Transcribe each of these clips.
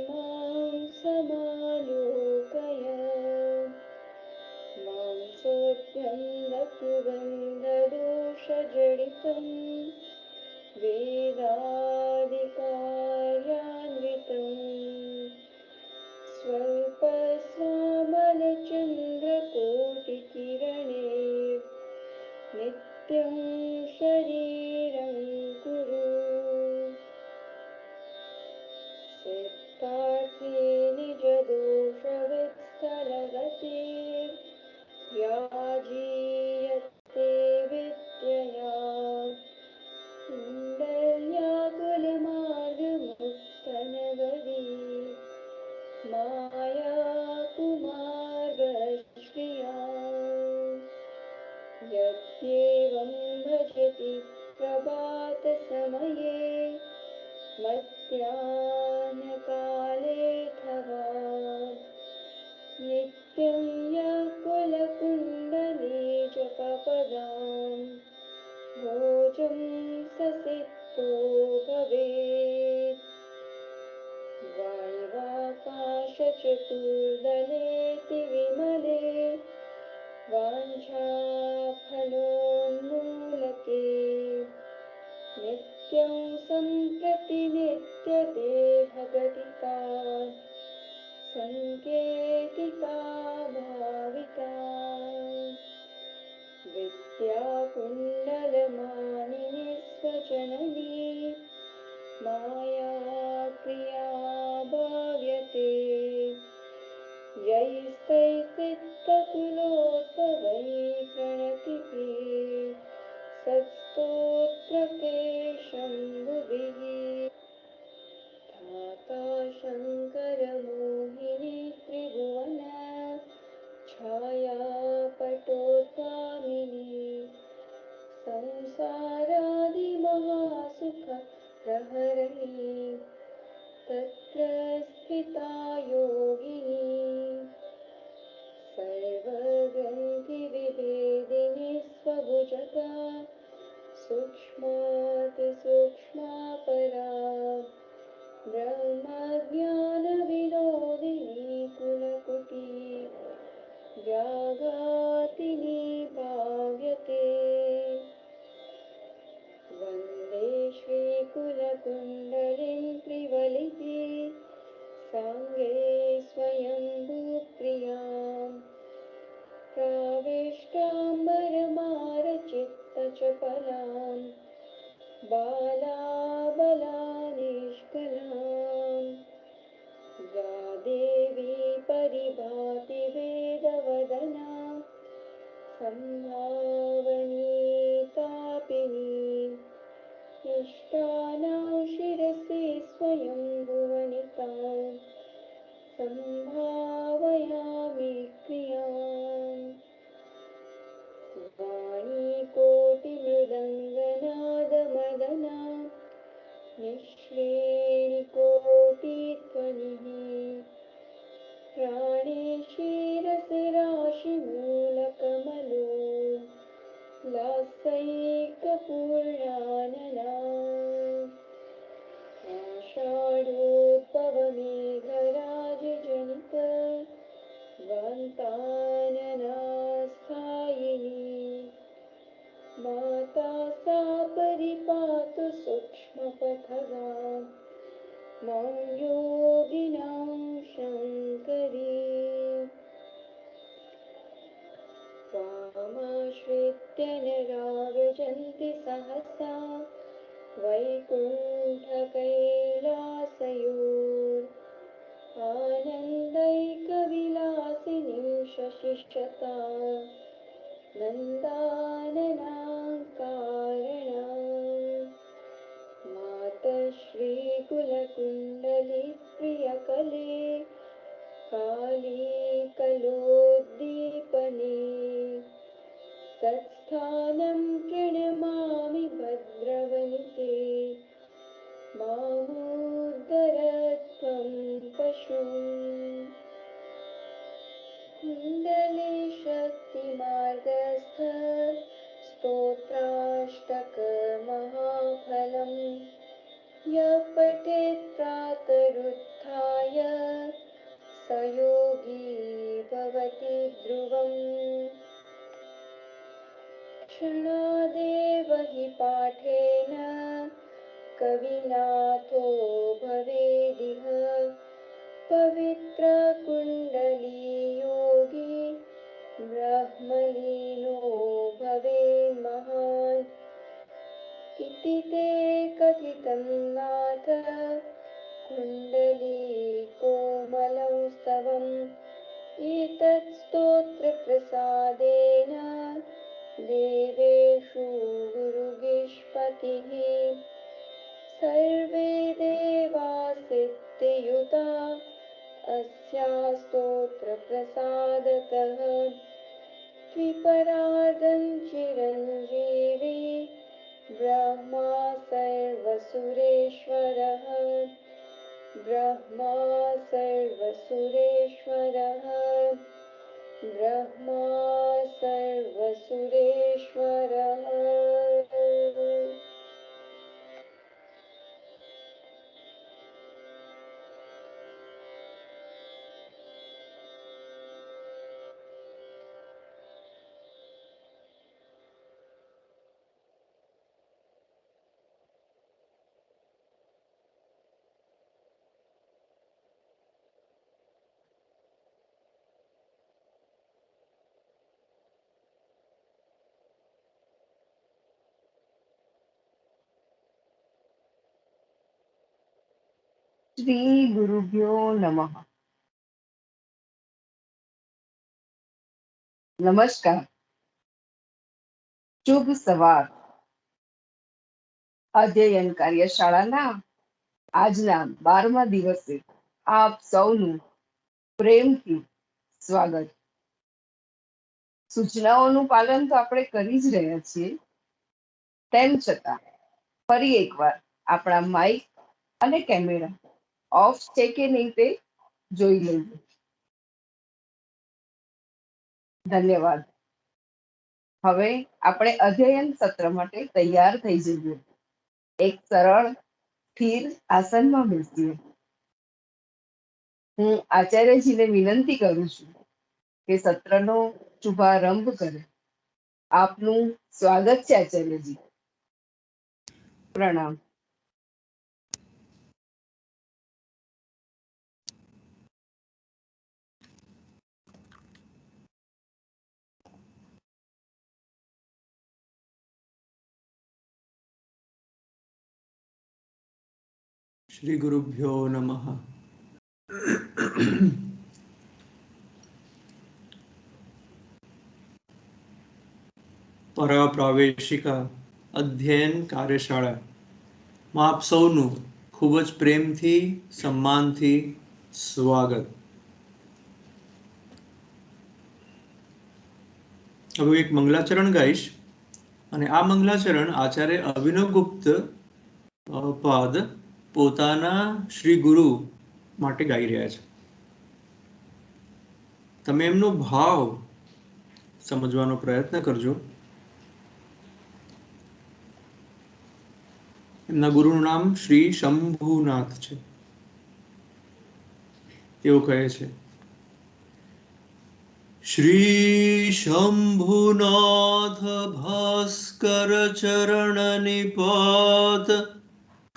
मां समालोकय मां सोऽद्भ्यं रघुवन्ददोषजडितं वेदादिकार्यान्वितम् स्वल्पश्यामलचन्द्रकोटिकिरणे नित्यं शरीरं कुरु सिद्धार्थे निजदोषवित्सलगतिर्याजीयते विद्यया कुण्डल्याकुलमार्गमुक्तनगरी माया कुमार्गश्रिया यद्येवं भजति प्रभातसमये मध्याह्नकालेऽथवा नित्यं यः कुलकुण्डली जपपदां भोजं ससिद्धो भवेत् वाय्वाकाशचतुर्दलेति विमले वाञ्छाफलोन्मूलके नित्यं सम्प्रति नित्यदेहगतिका सङ्केतिका भाविता विद्याकुण्डलमालिनी स्वजननी माया प्रिया भाव्यते यैस्तैर्सिद्धकुलोद्भवैः प्रणतिभिः सत्स्तोत्रके शम्भुभिः धाता शङ्करमोहिनी त्रिभुवन छायापटोद्गामिनी संसारादिमहासुखप्रहरणी तत्र स्थिता योगिनी सर्वग्रन्थिविभेदिनी स्वभुजगा सूक्ष्मातिसूक्ष्मा परा ब्रह्मज्ञानविनोदिनी कुलकुटी व्याघातिनी भाव्यते वन्दे श्रीकुलकुण्डलीं त्रिवलिः साङ्गे स्वयंभूप्रियां प्राविष्टाम्बरमारचित्तचपलां बालाबलानिष्कलां या देवी परिभाति वेदवदना सम्भावनी तापिनी इष्टानां शिरसि स्वयं भुवनितां सम्भावयामि क्रियाम् वाणीकोटिमृदङ्गनादमदना निःश्रेणिकोटिध्वनिः प्राणेशेरसराशिमूलकमलो लासैकपूर्णानना आषाढोद्भवमेघराजजनित वान्ताननास्थायिनी माता सा परिपातु सूक्ष्मपथगा मां योगिनां शङ्करी त्वामाश्रित्य नराव्रजन्ति सहसा वैकुण्ठकैलासयोर्आनन्दैकविलासिनीं शशिशता नन्दाननां कारणम् मातः श्रीकुलकुण्डलीप्रियकले काली कलोद्दीपने तत्स्थानं प्रणमामि भद्रवनिते मामुद्धरत्वं पशुम् कुण्डले शक्तिमार्गस्थ स्तोत्राष्टकमहाफलम् यः पठेत् प्रातरुत्थाय कविनाथो भवेदिह पवित्रकुण्डली योगी ब्रह्मलीनो भवेन्महान् इति ते कथितं नाथ कुण्डलीकोमलं स्तवम् एतत् स्तोत्रप्रसादेन देवेषु गुरुगिष्पतिः सर्वे देवासिद्धियुता अस्या स्तोत्रप्रसादतः द्विपरार्धं चिरञ्जीवी ब्रह्मा सर्वसुरेश्वरः ब्रह्मा सर्वसुरेश्वरः ब्रह्मा सर्वसुरेश्वरः। श्री गुरुभ्यो नमः। नमस्कार, શુભ સવાર. અધ્યયન કાર્યશાળાના આજના 12મા દિવસે આપ સૌનું પ્રેમથી સ્વાગત. સૂચનાઓનું પાલન તો આપણે કરી જ રહ્યા છીએ, તેમ છતાં ફરી એકવાર આપણા માઇક અને કેમેરા ઓફ છે કે નહીં તે જોઈ લઈએ. ધન્યવાદ. હવે આપણે અધ્યયન સત્ર માટે તૈયાર થઈ જઈએ. એક સરળ સ્થિર આસનમાં બેસીએ. હું આચાર્યજીને વિનંતી કરું છું કે સત્રનો શુભારંભ કરે. આપનું સ્વાગત છે આચાર્યજી. પ્રણામ. श्री गुरुभ्यो नमः। પરાપ્રાવેશિકા અધ્યયન કાર્યશાળામાં આપ સૌનું ખૂબ જ પ્રેમથી સન્માનથી સ્વાગત. હવે એક મંગલાચરણ ગાઈશ અને આ મંગલાચરણ આચાર્ય અભિનવગુપ્ત પાદ પોતાના શ્રી ગુરુ માટે ગાઈ રહ્યા છે. તમે એમનો ભાવ સમજવાનો પ્રયત્ન કરજો. એમના ગુરુનું નામ શ્રી શંભુનાથ છે. તેઓ કહે છે, શ્રી શંભુનાથ ભાસ્કર ચરણ નિપાત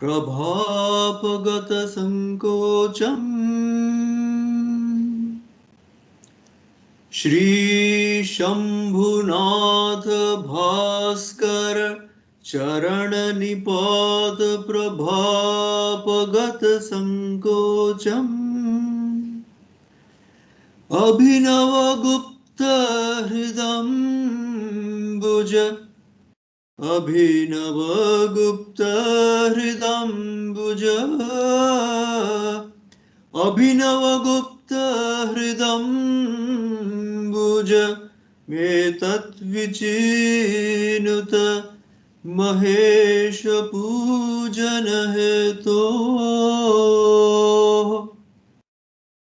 પ્રભાપગત સંકોચમ શ્રી શંભુનાથ ભાસ્કર ચરણ નિપાત પ્રભાપગત સંકોચમ અભિનવ ગુપ્ત હૃદમ્બુજ અભિનવ ગુપ્ત હૃદમ્બુજ અભિનવ ગુપ્ત હૃદમ્બુજ મેતત વિચિનુત મહેશ પૂજન હેતો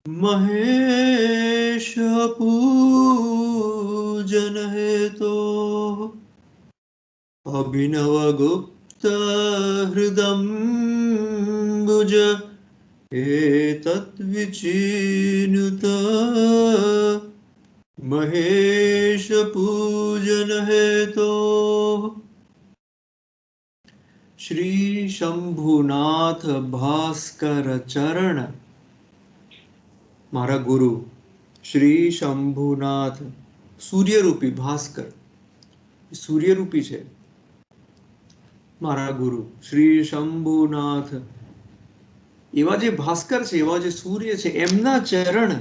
મહેશ પૂજન હેતો અભિનવ ગુપ્ત હૃદમ્બુજ એતત વિચિનુત મહેશ પૂજન હેતો શ્રી શંભુનાથ ભાસ્કર ચરણ, મારા ગુરુ શ્રી શંભુનાથ, સૂર્યરૂપી ભાસ્કર, સૂર્યરૂપી છે મારા ગુરુ શ્રી શંભુનાથ, એવા જે ભાસ્કર છે, એવા જે સૂર્ય છે, એમના ચરણ,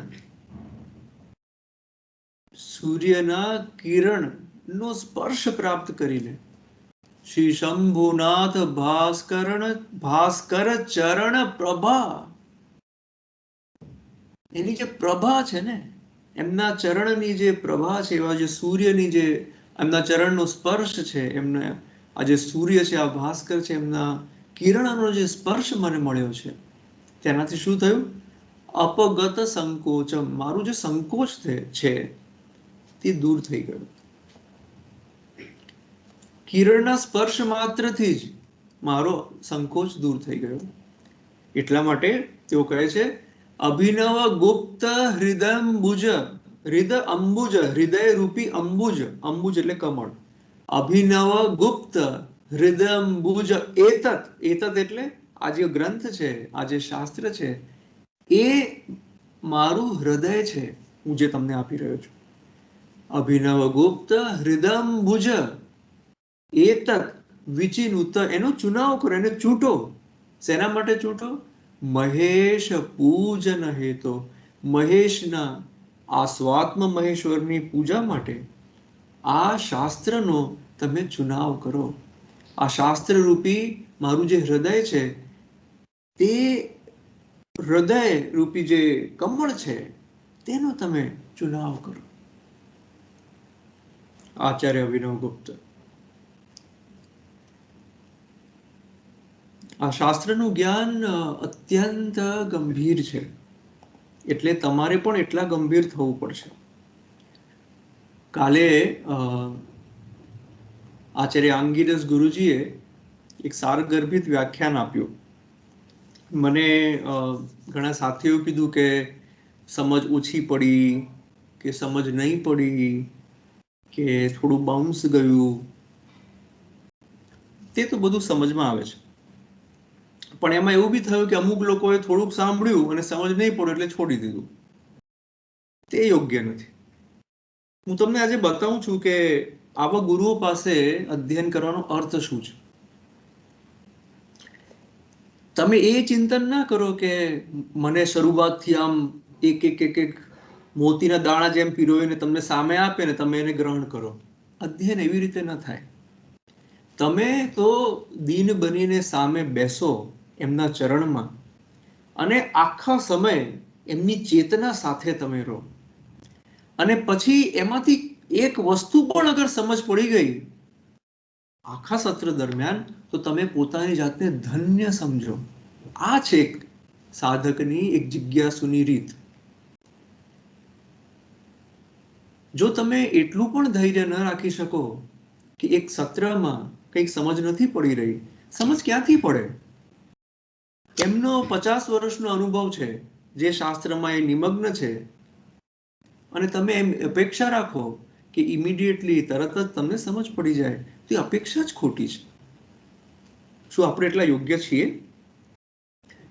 સૂર્યના કિરણ નો સ્પર્શ પ્રાપ્ત કરીને શ્રી શંભુનાથ ભાસ્કર ચરણ પ્રભા, એની જે પ્રભા છે ને, એમના ચરણની જે પ્રભા છે, એવા જે સૂર્યની જે એમના ચરણનો સ્પર્શ છે, એમને આ જે સૂર્ય છે, આ ભાસ્કર છે, એમના કિરણનો જે સ્પર્શ મને મળ્યો છે, તેનાથી શું થયું? અપગત સંકોચમ, મારું જે સંકોચ છે તે દૂર થઈ ગયું. કિરણના સ્પર્શ માત્રથી જ મારો સંકોચ દૂર થઈ ગયો. એટલા માટે તેઓ કહે છે અભિનવ ગુપ્ત હૃદયંબુજ, હૃદય રૂપી અંબુજ, અંબુજ એટલે કમળ, અભિનવ ગુપ્ત હૃદયંબુજ એતત, એતત એટલે આ જે ગ્રંથ છે, આ જે શાસ્ત્ર છે, એ મારું હૃદય છે, હું જે તમને આપી રહ્યો છું. અભિનવ ગુપ્ત હૃદયંબુજ એતત વિચિનુત, એનો ચુનાવ કરો, એને ચૂંટો. શેના માટે ચૂંટો? મહેશ પૂજન હેતો, મહેશના આ સ્વાત્મ મહેશ્વરની પૂજા માટે આ શાસ્ત્રનો તમે ચુનાવ કરો. આ શાસ્ત્ર રૂપી મારું જે હૃદય છે, તે હૃદય રૂપી જે કમળ છે, તેનો તમે ચુનાવ કરો. આચાર્ય અભિનવ ગુપ્ત. આ શાસ્ત્રનું જ્ઞાન અત્યંત ગંભીર છે, એટલે તમારે પણ એટલા ગંભીર થવું પડશે. કાલે આચાર્ય આંગિરસ ગુરુજીએ એક સારગર્ભિત વ્યાખ્યાન આપ્યું. મને ઘણા સાથીઓ કીધું કે સમજ ઓછી પડી, કે સમજ નહીં પડી, કે થોડું બાઉન્સ ગયું. તે તો બધું સમજમાં આવે છે, પણ એમાં એવું બી થયું કે અમુક લોકોએ થોડુંક સાંભળ્યું અને સમજ નહીં પડ્યું એટલે છોડી દીધું. તે યોગ્ય નથી. હું તમને આજે બતાવું છું કે આવા ગુરુઓ પાસે અધ્યયન કરવાનો અર્થ શું છે. તમે એ ચિંતન ના કરો કે મને શરૂઆતથી આમ એક એક એક એક મોતીના દાણા જેમ પીરોઈને તમને સામે આપે ને તમે એને ગ્રહણ કરો. અધ્યયન એવી રીતે ન થાય. તમે તો દીન બનીને સામે બેસો એમના ચરણમાં, અને આખા સમય એમની ચેતના સાથે તમે રહો, અને પછી એમાંથી એક વસ્તુ પણ અગર સમજ પડી ગઈ આખા સત્ર દરમિયાન, તો તમે પોતાની જાતને ધન્ય સમજો. આ છે એક સાધકની, એક જિજ્ઞાસુની રીત. જો તમે એટલું પણ ધૈર્ય ન રાખી શકો કે એક સત્રમાં કંઈક સમજ નથી પડી રહી, સમજ ક્યાંથી પડે? એમનો 50 વર્ષનો અનુભવ છે, જે શાસ્ત્રમાં એ નિમગ્ન છે, અને તમે એમ અપેક્ષા રાખો કે ઇમિડિયેટલી તરત જ તમને સમજ પડી જાય, તો એ અપેક્ષા જ ખોટી છે. શું આપણે એટલા યોગ્ય છીએ?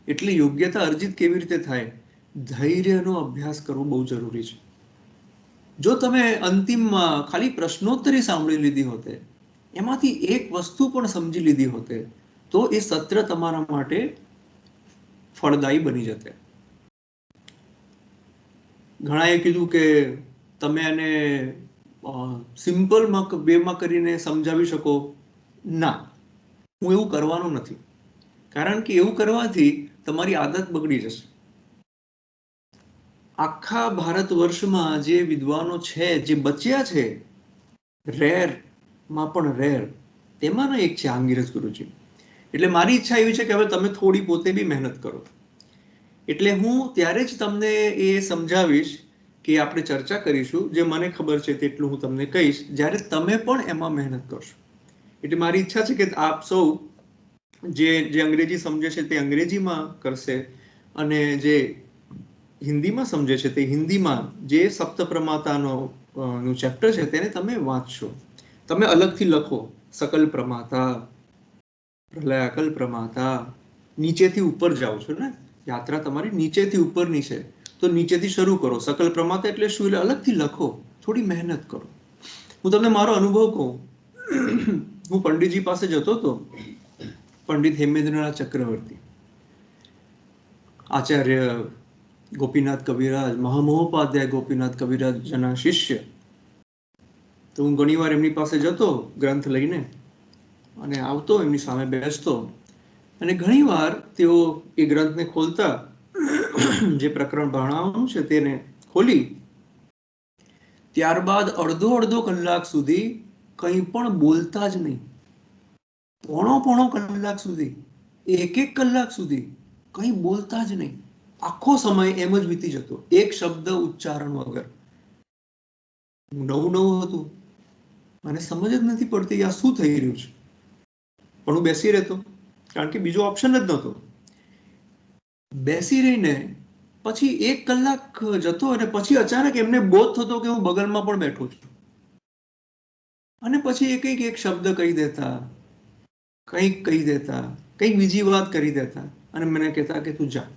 એટલે યોગ્યતા અર્જિત કેવી રીતે થાય? ધૈર્યનો અભ્યાસ કરવો બહુ જરૂરી છે. જો તમે અંતિમમાં ખાલી પ્રશ્નોત્તરી સાંભળી લીધી હોતે, એમાંથી એક વસ્તુ પણ સમજી લીધી હોતે, તો એ સત્ર તમારા માટે ફળદાયી બની જતે. ઘણાએ કીધું કે તમે એને સિમ્પલ વેમાં કરીને સમજાવી શકો. ના, હું એવું કરવાનું નથી, કારણ કે એવું કરવાથી તમારી આદત બગડી જશે. આખા ભારત વર્ષમાં જે વિદ્વાનો છે, જે બચ્યા છે, રેરમાં પણ રેર, તેમાંના એક છે આંગિરસ ગુરુજી. એટલે મારી ઈચ્છા એવી છે કે હવે તમે થોડી પોતે બી મહેનત કરો. એટલે હું ત્યારે જ તમને એ સમજાવીશ કે આપણે ચર્ચા કરીશું. જે મને ખબર છે તેટલું હું તમને કહીશ, જ્યારે તમે પણ એમાં મહેનત કરશો. એટલે મારી ઈચ્છા છે કે આપ સૌ જે અંગ્રેજી સમજે છે તે અંગ્રેજીમાં કરશે, અને જે હિન્દીમાં સમજે છે તે હિન્દીમાં જે સપ્તપ્રમાતાનો નું ચેપ્ટર છે તેને તમે વાંચશો. તમે અલગથી લખો, સકલ પ્રમાતા, પ્રલયાકલ પ્રમાતા, નીચેથી ઉપર જાઓ છો ને, યાત્રા તમારી નીચેથી ઉપરની છે, તો નીચેથી શરૂ કરો. સકલ પ્રમાતા એટલે શું? એટલે અલગથી લખો, થોડી મહેનત કરો. હું તમને મારો અનુભવ કહું. હું પંડિતજી પાસે જતો હતો, પંડિત હેમેન્દ્રનાથ ચક્રવર્તી, આચાર્ય ગોપીનાથ કવિરાજ, મહામહોપાધ્યાય ગોપીનાથ કવિરાજ જના શિષ્ય. તો હું ઘણીવાર એમની પાસે જતો ગ્રંથ લઈને અને આવતો, એમની સામે બેસતો, અને ઘણીવાર તેઓ એ ગ્રંથને ખોલતા, જે પ્રકરણ ભણાવવાનું છે તેને ખોલી, ત્યારબાદ અડધો કલાક સુધી કંઈ પણ બોલતા જ નહીં. પોણો કલાક સુધી, એક કલાક સુધી કંઈ બોલતા જ નહીં. આખો સમય એમ જ વીતી જતો, એક શબ્દ ઉચ્ચારણ વગર. નવું હતું, મને સમજ જ નથી પડતી આ શું થઈ રહ્યું છે, પણ હું બેસી રહેતો, કારણ કે બીજો ઓપ્શન જ નહોતો. બેસી રહીને પછી 1 કલાક જતો, અને પછી અચાનક એમને બોધ થતો કે હું બગલમાં પણ બેઠો છું, અને પછી એ કંઈક એક શબ્દ કહી દેતા, કંઈક કહી દેતા, કંઈક બીજી વાત કરી દેતા, અને મને કહેતા કે તું જા.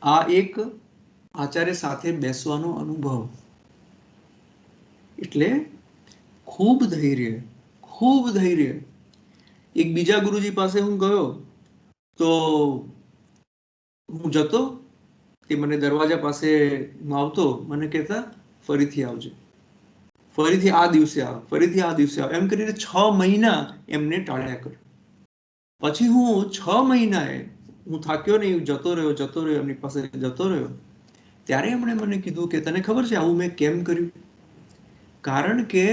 આ એક આચાર્ય સાથે બેસવાનો અનુભવ. એટલે ખૂબ ધૈર્ય, ખૂબ ધૈર્ય. એક બીજા ગુરુજી પાસે હું ગયો, તો હું જતો, તે મને દરવાજા પાસે આવતો, મને કહેતા ફરીથી આવજે, ફરીથી આ દિવસે આવ, ફરીથી આ દિવસે આવ, એમ કરીને 6 મહિના એમને ટાળ્યા કર્યું. પછી હું 6 મહિનાએ હું થાક્યો નહીં, જતો રહ્યો, એમની પાસે જતો રહ્યો. ત્યારે એમણે મને કીધું કે તને ખબર છે આવું મેં કેમ કર્યું? કારણ કે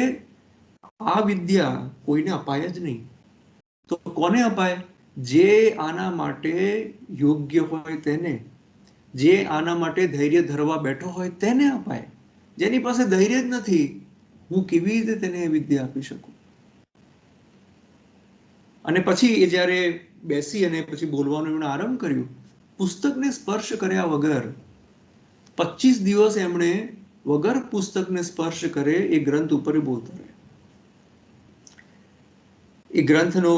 આ વિદ્યા કોઈને અપાય જ નહીં. તો કોને અપાય? જે આના માટે યોગ્ય હોય તેને, જે આના માટે ધૈર્ય ધરવા બેઠો હોય તેને અપાય. જેની પાસે ધૈર્ય જ નથી, હું કેવી રીતે તેને વિદ્યા આપી શકું? અને પછી એ જ્યારે બેસી અને પછી બોલવાનું એમણે આરંભ કર્યું, પુસ્તકને સ્પર્શ કર્યા વગર 25 દિવસ એમણે વગર પુસ્તકને સ્પર્શ કરે એ ગ્રંથ ઉપર બોલતા રહ્યા. એ ગ્રંથનો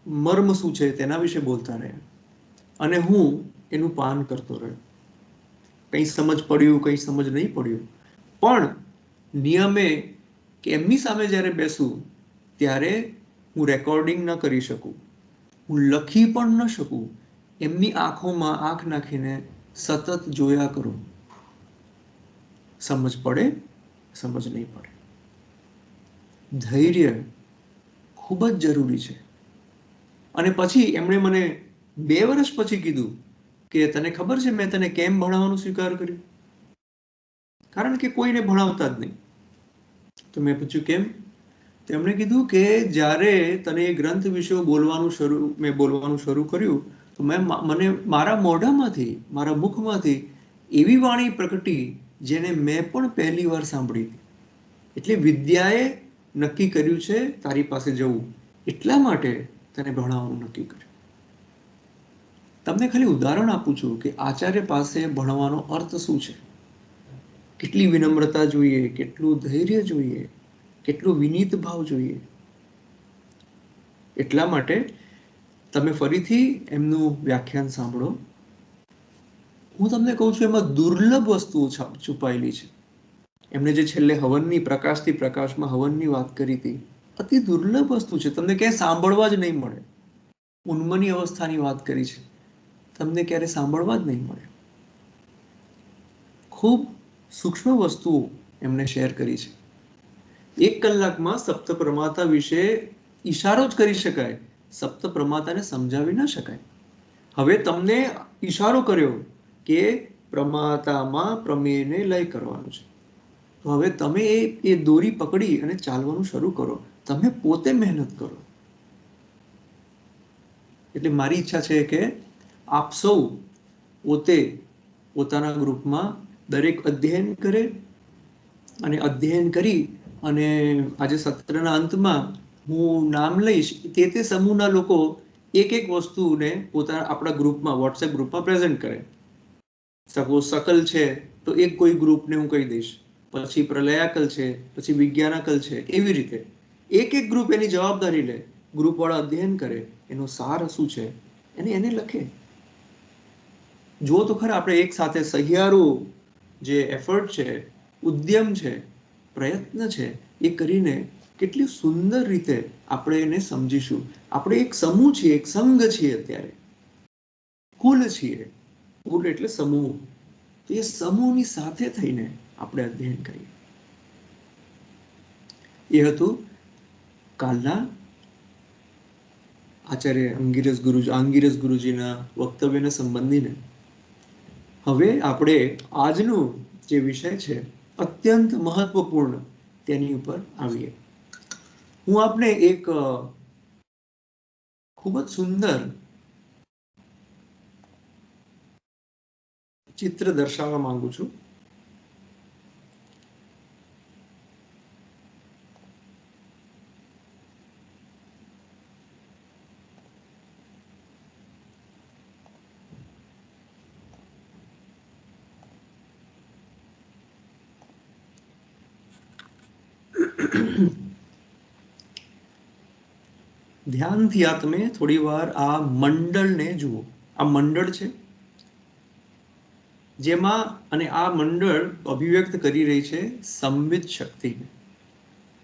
મર્મ શું છે તેના વિશે બોલતા રહ્યા, અને હું એનું પાન કરતો રહ્યો. કંઈ સમજ પડ્યું, કંઈ સમજ નહીં પડ્યું, પણ નિયમે કે એમની સામે જ્યારે બેસું ત્યારે હું રેકોર્ડિંગ ન કરી શકું, હું લખી પણ ન શકું, એમની આંખોમાં આંખ નાખીને સતત જોયા કરું. સમજ પડે, સમજ નહીં પડે. ધૈર્ય ખૂબ જ જરૂરી છે. અને પછી એમણે મને 2 વર્ષ પછી કીધું કે તને ખબર છે મેં તને કેમ ભણાવવાનું સ્વીકાર કર્યું? કારણ કે કોઈને ભણાવતા જ નહીં. તો મેં પૂછ્યું કેમ? તેમણે કીધું કે જ્યારે તને એ ગ્રંથ વિશે મેં બોલવાનું શરૂ કર્યું, તો મને મારા મોઢામાંથી, મારા મુખમાંથી એવી વાણી પ્રગટી જેને મેં પણ પહેલી વાર સાંભળી. એટલે વિદ્યાએ નક્કી કર્યું છે તારી પાસે જવું, એટલા માટે તને ભણાવવાનું નક્કી કર્યું. તમને ખાલી ઉદાહરણ આપું છું કે આચાર્ય પાસે ભણવાનો અર્થ શું છે. કેટલી વિનમ્રતા જોઈએ, કેટલું ધૈર્ય જોઈએ, કેટલો વિનીત ભાવ જોઈએ. એટલા માટે તમે ફરીથી એમનું વ્યાખ્યાન સાંભળો. હું તમને કહું છું એમાં દુર્લભ વસ્તુઓ છુપાયેલી છે. એમને જે છેલ્લે હવનની પ્રકાશથી પ્રકાશમાં હવનની વાત કરી હતી, અતિ દુર્લભ વસ્તુ છે, તમને ક્યાંય સાંભળવા જ નહીં મળે. ઉન્મની અવસ્થાની વાત કરી છે, તમને ક્યારે સાંભળવા જ નહીં મળે. ખૂબ સૂક્ષ્મ વસ્તુઓ એમને શેર કરી છે. 1 કલાકમાં સપ્ત પ્રમાતા વિશે ઈશારો જ કરી શકાય, સપ્ત પ્રમાતાને સમજાવી ન શકાય. હવે તમને ઈશારો કર્યો કે પ્રમાતામાં પ્રમેયને લય કરવાનું છે, તો હવે તમે એ દોરી પકડી અને ચાલવાનું શરૂ કરો. તમે પોતે મહેનત કરો. એટલે મારી ઈચ્છા છે કે આપ સૌ પોતે પોતાના ગ્રુપમાં દરેક અધ્યયન કરે, અને અધ્યયન કરી અને આજે સત્રના અંતમાં હું નામ લઈશ, તે સમૂહના લોકો એક વસ્તુને પોતાના આપણા ગ્રુપમાં, વોટ્સએપ ગ્રુપમાં પ્રેઝન્ટ કરે. સપોઝ સકલ છે તો કોઈ ગ્રુપને હું કહી દઈશ, પછી પ્રલયાકલ છે, પછી વિજ્ઞાનાકલ છે, એવી રીતે એક એક ગ્રુપ એની જવાબદારી લે, ગ્રુપ વાળા અધ્યયન કરે, એનો સાર શું છે એને લખે. જો તો ખરા આપણે એક સાથે સહિયારું જે એફર્ટ છે, ઉદ્યમ છે, પ્રયત્ન છે, એ કરીને કેટલી સુંદર રીતે આપણે એને સમજીશું. આપણે એક સમૂહ છીએ, એક સંઘ છીએ, અત્યારે કુલ છીએ. કુલ એટલે સમૂહ. તો એ સમૂહની સાથે થઈને આપણે અધ્યયન કરીએ. એ હતું કાલના આચાર્ય અંગીરસ ગુરુજીના વક્તવ્યને સંબંધીને. હવે આપણે આજનો જે વિષય છે અત્યંત મહત્વપૂર્ણ, તેની ઉપર આવીએ. હું આપને એક ખૂબ જ સુંદર ચિત્ર દર્શાવવા માંગુ છું. ધ્યાનથી આ તમે થોડી વાર આ મંડળને જુઓ. આ મંડળ છે જેમાં, અને આ મંડળ અભિવ્યક્ત કરી રહી છે સંવિત શક્તિને,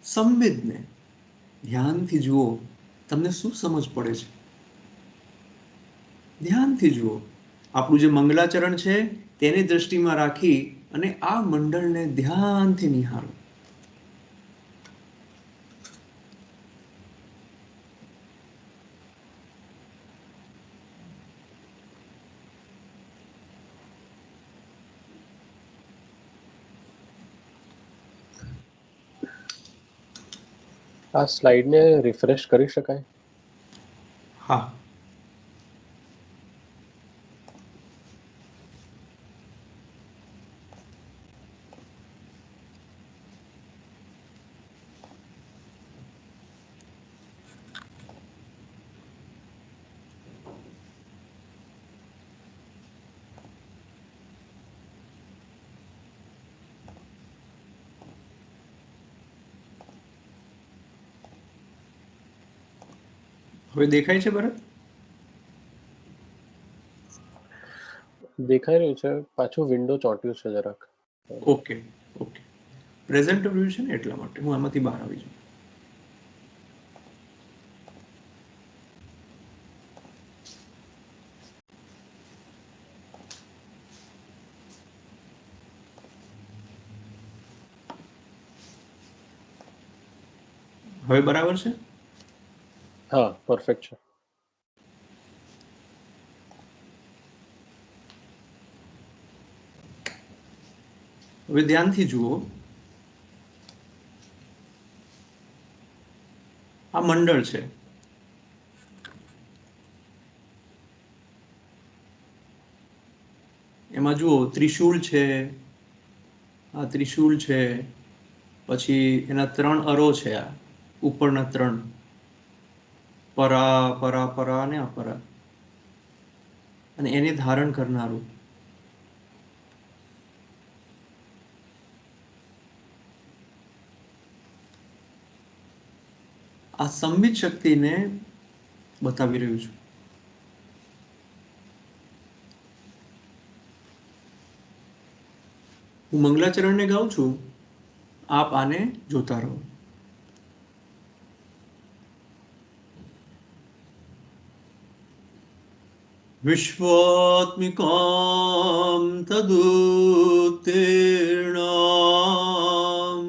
સંવિતને. ધ્યાનથી જુઓ, તમને શું સમજ પડે છે? ધ્યાનથી જુઓ. આપણું જે મંગલાચરણ છે તેની દ્રષ્ટિમાં રાખી અને આ મંડળને ધ્યાનથી નિહાળો. આ સ્લાઇડને રિફ્રેશ કરી શકાય? હા. હવે દેખાય છે ભરત? દેખાઈ રહ્યું છે, પાછું વિન્ડો ચોંટ્યું છે જરાક. Okay okay. પ્રેઝન્ટ વ્યૂ છે ને એટલા માટે હું આમાંથી બહાર આવી જાઉં. હવે બરાબર છે? હા, પરફેક્ટ છે. હવે ધ્યાનથી જુઓ. આ મંડળ છે. એમાં જુઓ ત્રિશૂળ છે, આ ત્રિશૂળ છે, પછી એના 3 અરો છે, આ ઉપરના 3, પરા પરા પરા અને અપરા, અને એને ધારણ કરનારું. આ સંબિત શક્તિને બતાવી રહ્યું છું. હું મંગલાચરણને ગાઉં છું, આપ આને જોતા રહો. વિશ્વાત્મિકાં તદુત્તીર્ણાં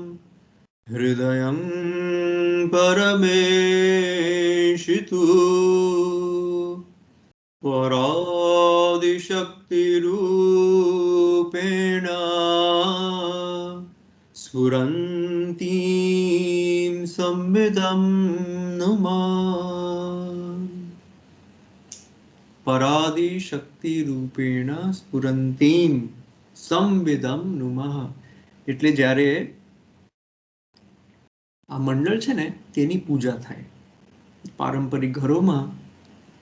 હૃદયં પરમેશિતુ પરાદિશક્તિરૂપેણ સ્ફુરન્તીં સંવિદં નુમા. પરાદિશક્તિરૂપેણ સ્ફુરન્તીં સંવિદં નુમઃ. એટલે જ્યારે આ મંડળ છે ને તેની પૂજા થાય. પારંપરિક ઘરોમાં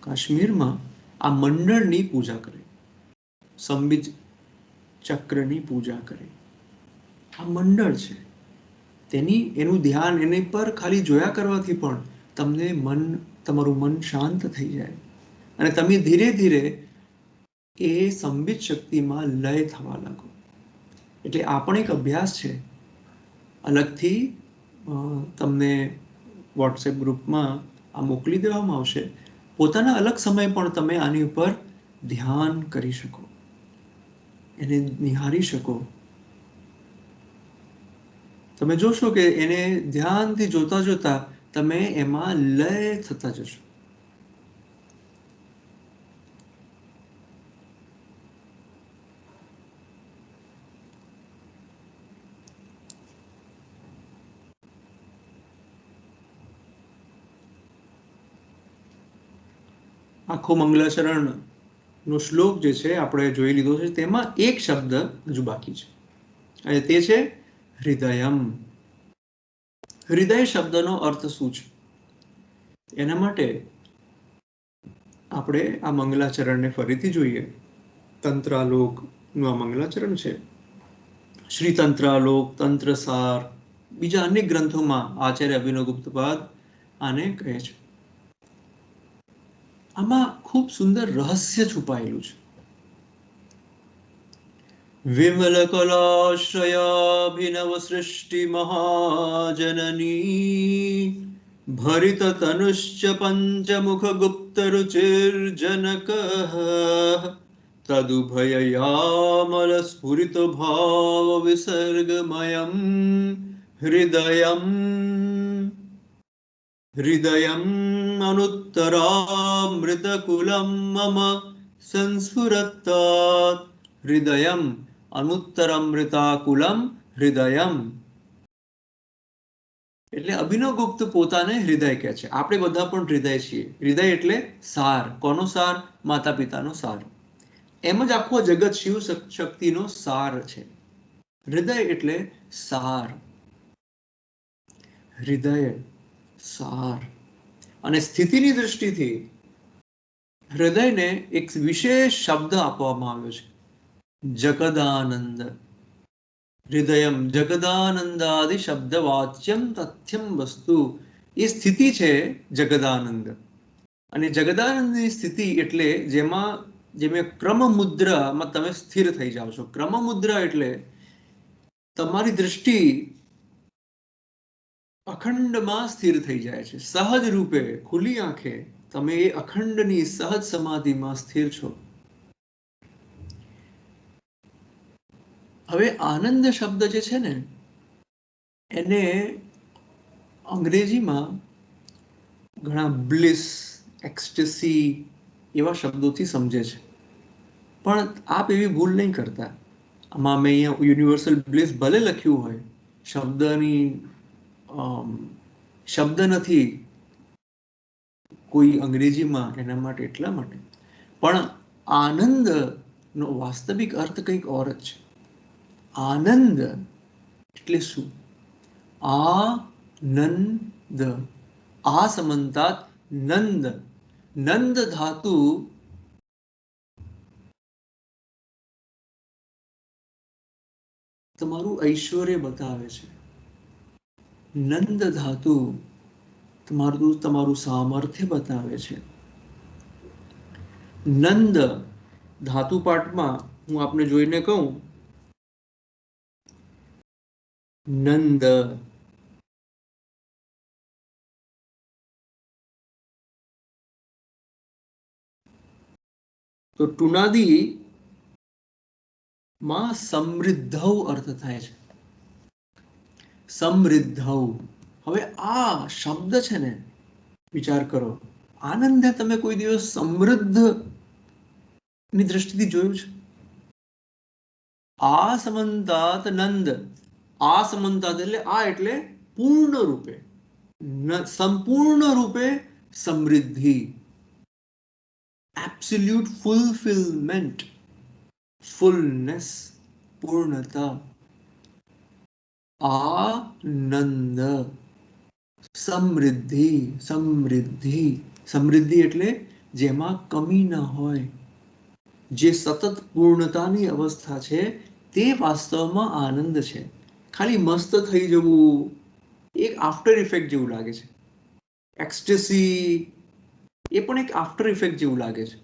કાશ્મીરમાં આ મંડળની પૂજા કરે, સંબિત ચક્રની પૂજા કરે. આ મંડળ છે. એનું ધ્યાન એની પર ખાલી જોયા કરવાથી પણ તમારું મન શાંત થઈ જાય અને તમે ધીરે ધીરે એ સંબિત શક્તિમાં લય થવા લાગો. એટલે આ પણ એક અભ્યાસ છે. અલગથી તમને વોટ્સએપ ગ્રુપમાં આ મોકલી દેવામાં આવશે. પોતાના અલગ સમય પણ તમે આની ઉપર ધ્યાન કરી શકો, એને નિહારી શકો. તમે જોશો કે એને ધ્યાનથી જોતા જોતા તમે એમાં લય થતા જશો. આખો મંગલાચરણ નો શ્લોક જે છે આપણે જોઈ લીધો છે, તેમાં એક શબ્દ હજુ બાકી છે અને તે છે હૃદયમ. હૃદય શબ્દનો અર્થ શું છે? એના માટે આપણે આ મંગલાચરણને ફરીથી જોઈએ. તંત્રાલોકનું આ મંગલાચરણ છે. શ્રી તંત્રાલોક, તંત્રસાર, બીજા અનેક ગ્રંથોમાં આચાર્ય અભિનવગુપ્તપાદ આને કહે છે. આમાં ખૂબ સુંદર રહસ્ય છુપાયેલું છે. વિમલ કલાશ્રયાભિનવ સૃષ્ટિ મહાજનની ભરિત તનુશ્ચ પંચમુખ ગુપ્ત રુચિર્જનક તદુભયયામલ સ્ફુરિત ભાવ વિસર્ગમયમ હૃદયમ. હૃદયમ અનુત્તરામૃતકુલમ મમ સંસ્ફુરત્તાત. હૃદયમ અનુત્તરામૃતાકુલમ હૃદયમ. એટલે અભિનવગુપ્ત પોતાને હૃદય કહે છે. આપણે બધા પણ હૃદય છીએ. હૃદય એટલે સાર. કોનો સાર? માતા પિતાનો સાર. એમ જ આખો જગત શિવ શક્તિનો સાર છે. હૃદય એટલે સાર. હૃદય સાર. અને સ્થિતિની દ્રષ્ટિથી હૃદયને એક વિશેષ શબ્દ આપવામાં આવ્યો છે, જગદાનંદ. હૃદયમ જગદાનંદાદિ શબ્દ વાચ્યમ તથ્યમ વસ્તુ. એ સ્થિતિ છે જગદાનંદ. અને જગદાનંદની સ્થિતિ એટલે જેમ ક્રમ મુદ્રામાં તમે સ્થિર થઈ જાઓ છો. ક્રમ મુદ્રા એટલે તમારી દ્રષ્ટિ અખંડમાં સ્થિર થઈ જાય છે. સહજ રૂપે ખુલ્લી આંખે તમે એ અખંડની સહજ સમાધિમાં સ્થિર છો. હવે આનંદ શબ્દ જે છે ને, એને અંગ્રેજીમાં ઘણા બ્લિસ, એક્સટેસી એવા શબ્દોથી સમજે છે. પણ આપ એવી ભૂલ નહીં કરતા. આમાં મેં અહીંયા યુનિવર્સલ બ્લિસ ભલે લખ્યું હોય, શબ્દ નથી કોઈ અંગ્રેજીમાં, એના માટે એટલા માટે. પણ આનંદનો વાસ્તવિક અર્થ કંઈક ઓર જ છે. આનંદ એટલે શું? આનંદ. આ સમંતાત નંદ. નંદ ધાતુ તમારું ઐશ્વર્ય બતાવે છે. નંદ ધાતુ તમારું સામર્થ્ય બતાવે છે. નંદ ધાતુ પાઠમાં હું આપને જોઈને કહું, નંદ. તો ટુનાદી માં સમૃદ્ધ અર્થ થાય છે. સમૃદ્ધ. હવે આ શબ્દ છે ને, વિચાર કરો, આનંદ તમે કોઈ દિવસ સમૃદ્ધ ની દ્રષ્ટિથી જોયું છે? આ સમંતાત નંદ. આ સમંતાત એટલે પૂર્ણ રૂપે, સંપૂર્ણ રૂપે સમૃદ્ધિ. એબ્સોલ્યુટ ફુલફિલમેન્ટ, ફુલનેસ, પૂર્ણતા. આનંદ. સમૃદ્ધિ. સમૃદ્ધિ. સમૃદ્ધિ એટલે જેમાં કમી ન હોય, જે સતત પૂર્ણતાની અવસ્થા છે, તે વાસ્તવમાં આનંદ છે. ખાલી મસ્ત થઈ જવું, એક આફ્ટર ઇફેક્ટ જેવું લાગે છે. એક્સટેસી એ પણ એક આફ્ટર ઇફેક્ટ જેવું લાગે છે.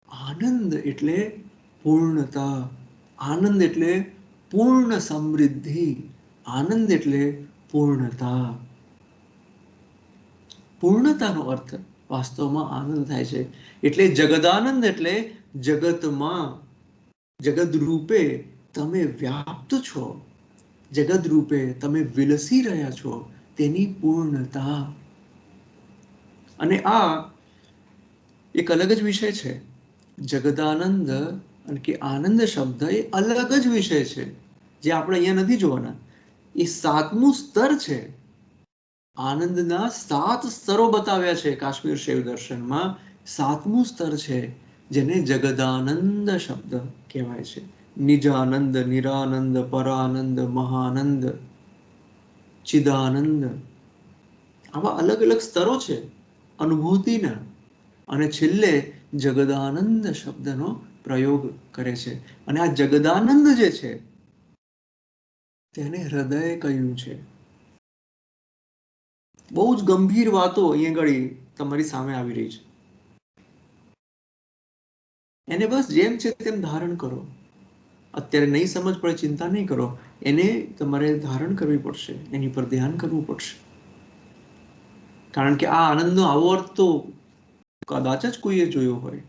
આનંદ એટલે પૂર્ણતા, આનંદ એટલે પૂર્ણ સમૃદ્ધિ, આનંદ એટલે પૂર્ણતા. પૂર્ણતાનો અર્થ વાસ્તવમાં આનંદ થાય છે. એટલે જગદાનંદ એટલે જગતમાં, જગત રૂપે તમે વ્યાપ્ત છો, જગત રૂપે તમે વિલસી રહ્યા છો, તેની પૂર્ણતા. અને આ એક અલગ જ વિષય છે. જગદાનંદ અને કે આનંદ શબ્દ એ અલગ જ વિષય છે, જે આપણે અહીંયા નથી જોવાના. એ 7મું સ્તર છે. આનંદના 7 સ્તરો બતાવ્યા છે કાશ્મીર શૈવ દર્શનમાં. 7મું સ્તર છે જેને જગદાનંદ શબ્દ કહેવાય છે. નિજાનંદ, નિરાનંદ, પરાનંદ, મહાનંદ, ચિદાનંદ, આવા અલગ અલગ સ્તરો છે અનુભૂતિના. અને છેલ્લે જગદાનંદ શબ્દનો પ્રયોગ કરે છે. અને આ જગદાનંદ જે છે તેને હૃદય કહ્યું છે. બહુ જ ગંભીર વાતો અહીંયા ઘડી તમારી સામે આવી રહી છે. એને બસ જેમ છે તેમ ધારણ કરો. અત્યારે નહીં સમજ પડે ચિંતા નહીં કરો, એને તમારે ધારણ કરવી પડશે, એની પર ધ્યાન કરવું પડશે. કારણ કે આ આનંદનો આવો અર્થ તો કદાચ જ કોઈએ જોયો હોય.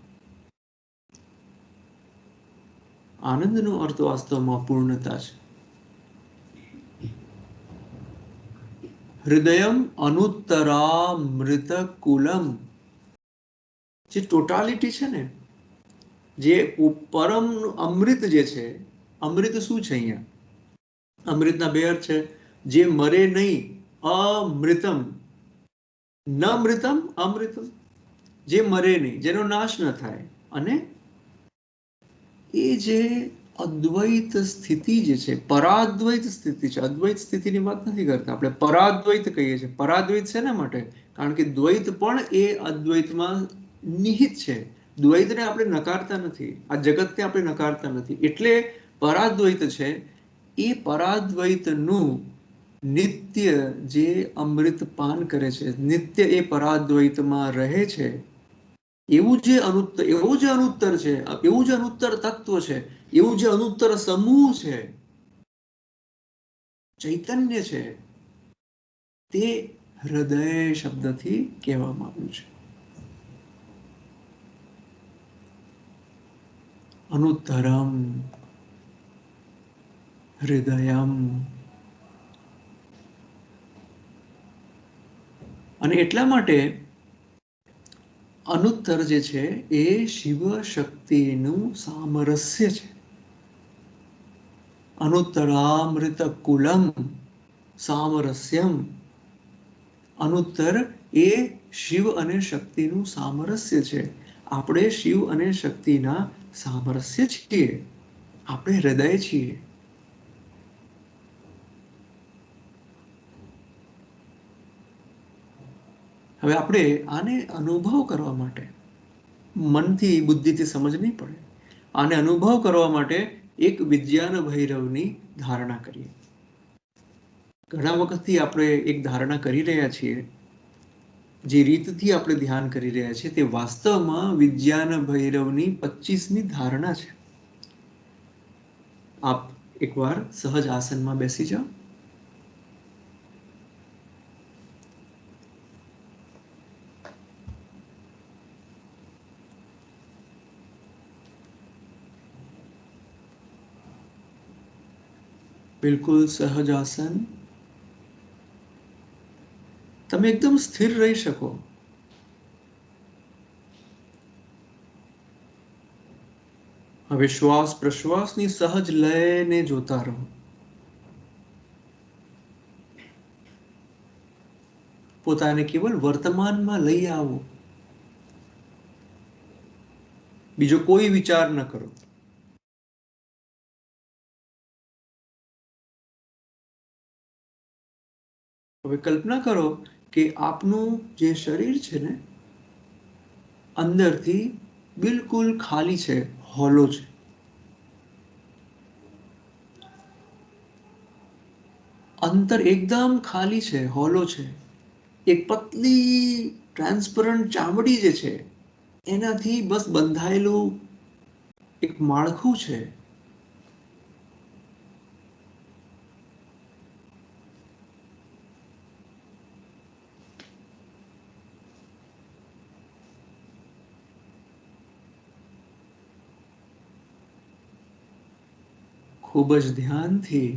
આનંદનો અર્થ વાસ્તવમાં પૂર્ણતા છે. હૃદયમ અનુત્તરામૃત કુલમ, જે ટોટાલિટી છે ને, જે પરમ અમૃત જે છે. અમૃત શું છે અહીંયા? અમૃતના 2 અર્થ છે. જે મરે નહીં, અમૃતમ. ન મૃતમ, અમૃતમ. જે મરે નહીં, જેનો નાશ ન થાય. અને એ જે અદ્વૈત સ્થિતિ જે છે, પરાદ્વૈત સ્થિતિ છે. અદ્વૈત સ્થિતિની વાત નથી કરતા આપણે, પરાદ્વૈત કહીએ છીએ. પરાદ્વૈત શેના માટે? કારણ કે દ્વૈત પણ એ અદ્વૈતમાં નિહિત છે. દ્વૈતને આપણે નકારતા નથી, આ જગતને આપણે નકારતા નથી. એટલે પરાદ્વૈત છે. એ પરાદ્વૈતનું નિત્ય જે અમૃત પાન કરે છે, નિત્ય એ પરાદ્વૈતમાં રહે છે, એવું જે અનુત્તર, એવું જે અનુત્તર છે, એવું જે અનુત્તર તત્વ છે, એવું જે અનુત્તર સમૂહ છે, ચૈતન્ય છે, તે હૃદય શબ્દથી કહેવામાં આવ્યું છે. અનુત્તરમ, હૃદયમ. અને એટલા માટે અનુત્તર જે છે એ શિવ શક્તિનું સામરસ્ય છે. અનુત્તરામૃત કુલમ સામરસ્યમ. અનુત્તર એ શિવ અને શક્તિનું સામરસ્ય છે. આપણે શિવ અને શક્તિના સામરસ્ય છીએ. આપણે હૃદય છીએ. હવે આપણે આને અનુભવ કરવા માટે, મનથી બુદ્ધિથી સમજ નહીં પડે, આને અનુભવ કરવા માટે એક વિજ્ઞાન ભૈરવની ધારણા કરીએ. ઘણા વખતથી આપણે એક ધારણા કરી રહ્યા છીએ. જે રીતથી આપણે ધ્યાન કરી રહ્યા છીએ તે વાસ્તવમાં વિજ્ઞાન ભૈરવની 25મી ધારણા છે. આપ એકવાર સહજ આસનમાં બેસી જાઓ. બિલકુલ સહજ આસન. તમે એકદમ સ્થિર રહી શકો. હવે શ્વાસ પ્રશ્વાસની સહજ લયને જોતા રહો. પોતાને કેવલ વર્તમાનમાં લઈ આવો. બીજો કોઈ વિચાર ન કરો. હવે કલ્પના કરો કે આપનું જે શરીર છે ને, અંદરથી બિલકુલ ખાલી છે, હોલો છે. અંતર એકદમ ખાલી છે, હોલો છે. એક પતલી ટ્રાન્સપરન્ટ ચામડી જે છે એનાથી બસ બંધાયેલું એક માળખું છે. ખૂબ જ ધ્યાનથી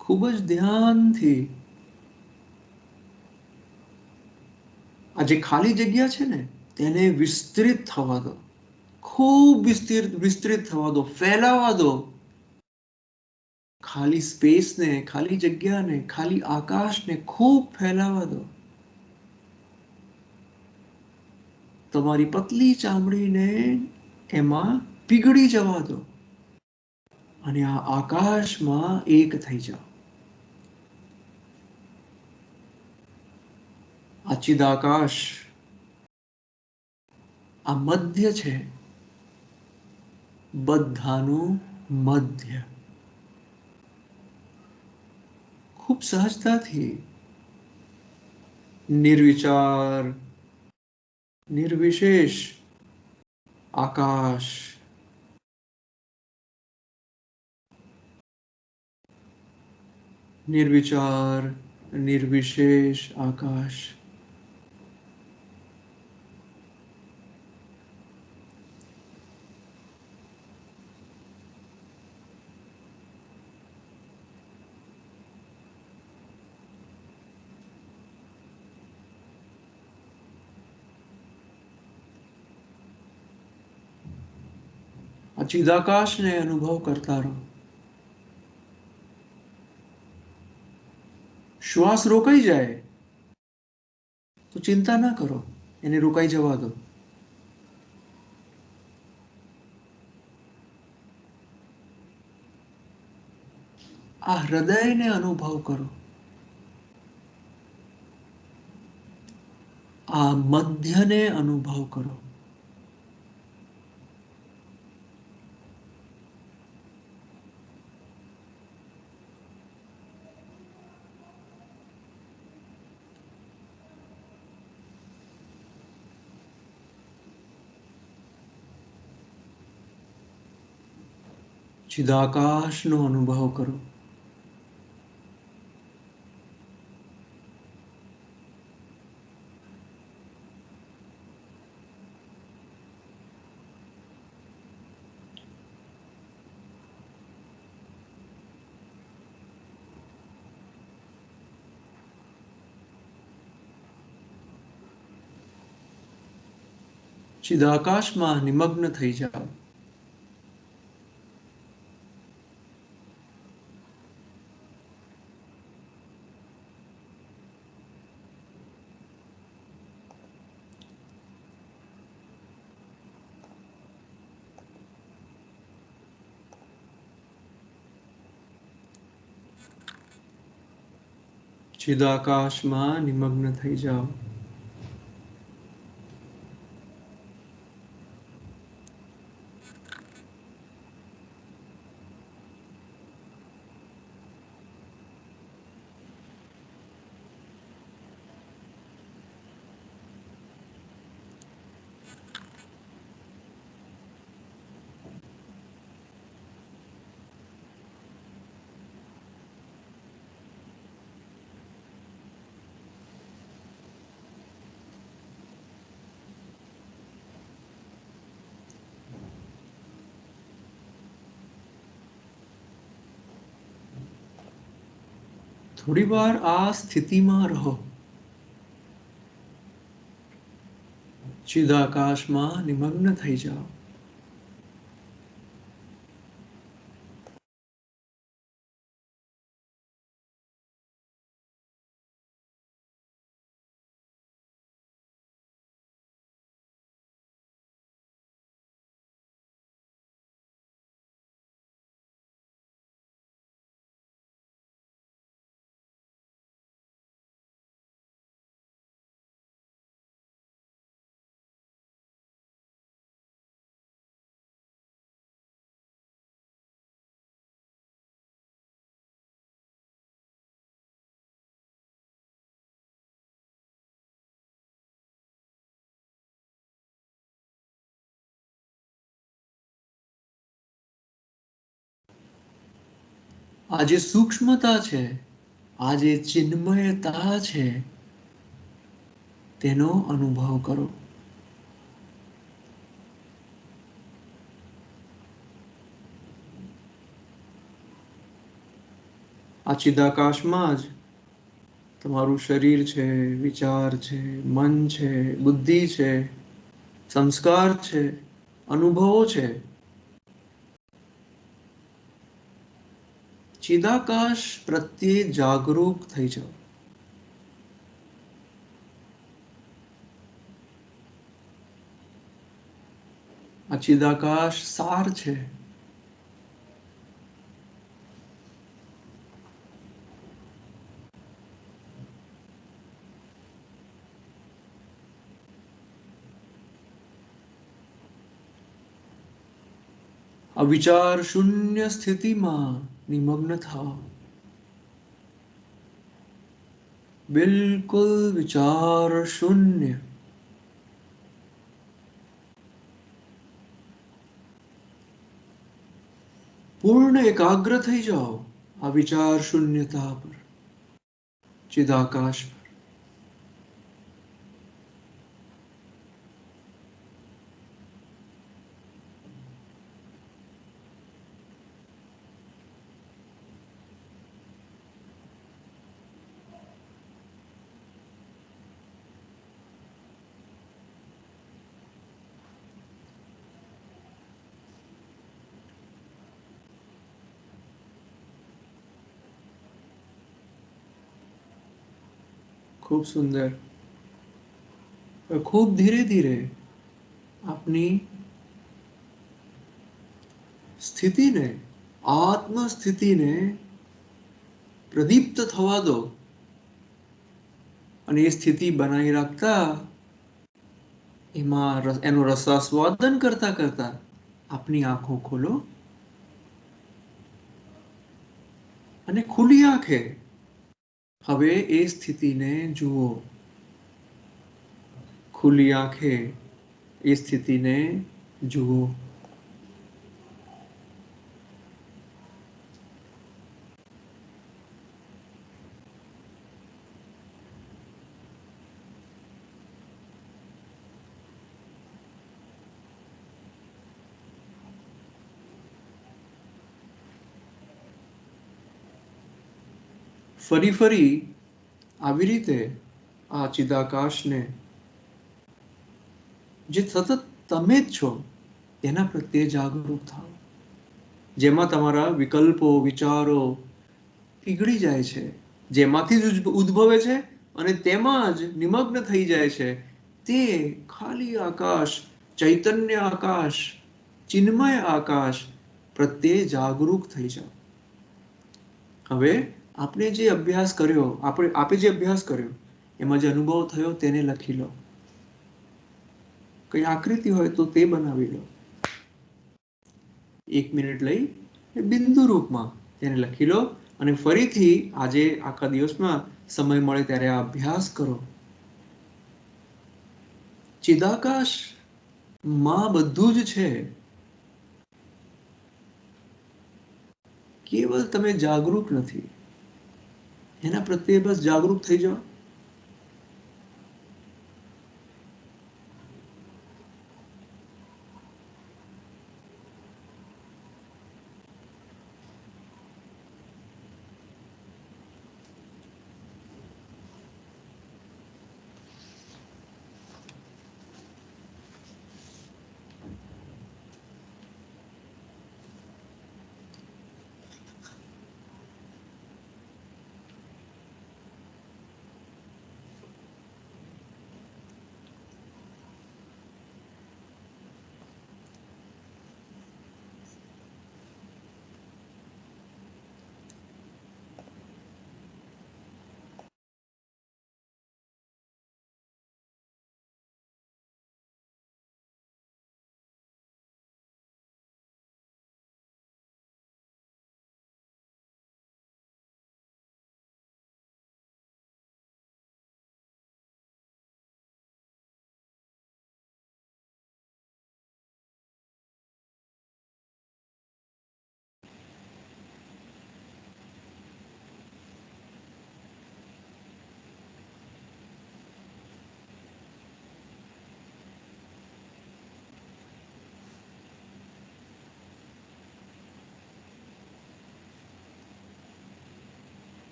ખૂબ જ ધ્યાનથી આ જે ખાલી જગ્યા છે ને તેને વિસ્તૃત થવા દો, ખૂબ વિસ્તૃત થવા દો, ફેલાવા દો. ખાલી સ્પેસને, ખાલી જગ્યાને, ખાલી આકાશને ખૂબ ફેલાવા દો. તમારી પતલી ચામડીને એમાં પીગળી જવા દો અને આ આકાશમાં એક થઈ જાઓ. આ ચિદાકાશ, આ મધ્ય છે, બધાનું મધ્ય. ખૂબ સહજતાથી નિર્વિચાર, નિર્વિશેષ આકાશ, નિર્વિચાર, નિર્વિશેષ આકાશ. આ ચિદાકાશને અનુભવ કરતા રહો. શ્વાસ રોકાઈ જાય તો ચિંતા ના કરો, એને રોકાઈ જવા દો. આ હૃદયને અનુભવ કરો, આ મધ્યને અનુભવ કરો. ચિદાકાશનો અનુભવ કરો. ચિદાકાશમાં નિમગ્ન થઈ જાઓ. ચિદાકાશમાં નિમગ્ન થઈ જાઓ. થોડી વાર આ સ્થિતિમાં રહો. ચિદાકાશમાં નિમગ્ન થઈ જાઓ. આ જે સૂક્ષ્મતા છે, આ જે ચિન્મયતા છે, તેનો અનુભવ કરો. આ ચિદાકાશમાં જ તમારું શરીર છે, વિચાર છે, મન છે, બુદ્ધિ છે, સંસ્કાર છે, અનુભવો છે. ચિદાકાશ પ્રત્યે જાગૃત થઈ જાઓ. આ ચિદાકાશ સાર છે. આ વિચાર શૂન્ય સ્થિતિમાં નિમગ્ન થાઓ. બિલકુલ વિચાર શૂન્ય. પૂર્ણ એકાગ્ર થઈ જાઓ આ વિચાર શૂન્યતા પર, ચિદાકાશ પર. ખૂબ સુંદર. ખૂબ ધીરે ધીરે આપની સ્થિતિને, આત્મ સ્થિતિને પ્રદીપ્ત થવા દો અને એ સ્થિતિ બનાવી રાખતા એમાં એનું રસાસ્વાદન કરતા કરતા આપની આંખો ખોલો અને ખુલ્લી આંખે હવે એ સ્થિતિને જુઓ. ખુલ્લી આંખે એ સ્થિતિને જુઓ. ફરી ફરી આવી રીતે આ ચિદાકાશને, જે સતત તમે જ છો, એના પ્રત્યે જાગૃત થાઓ. જેમાં તમારા વિકલ્પો, વિચારો પીગળી જાય છે, જેમાંથી જ ઉદ્ભવે છે અને તેમાં જ નિમગ્ન થઈ જાય છે, તે ખાલી આકાશ, ચૈતન્ય આકાશ, ચિન્મય આકાશ પ્રત્યે જાગૃત થઈ જાઓ. હવે આપણે જે અભ્યાસ કર્યો, આપે જે અભ્યાસ કર્યો એમાં જે અનુભવ થયો તેને લખી લો. કઈ આકૃતિ હોય તો તે બનાવી લો. 1 મિનિટ લઈ બિંદુ રૂપમાં તેને લખી લો અને ફરીથી આજે આખા દિવસમાં સમય મળે ત્યારે આ અભ્યાસ કરો. ચિદાકાશ માં બધું જ છે, કેવલ તમે જાગૃત નથી. એના પ્રત્યે બસ જાગૃત થઈ જાઓ.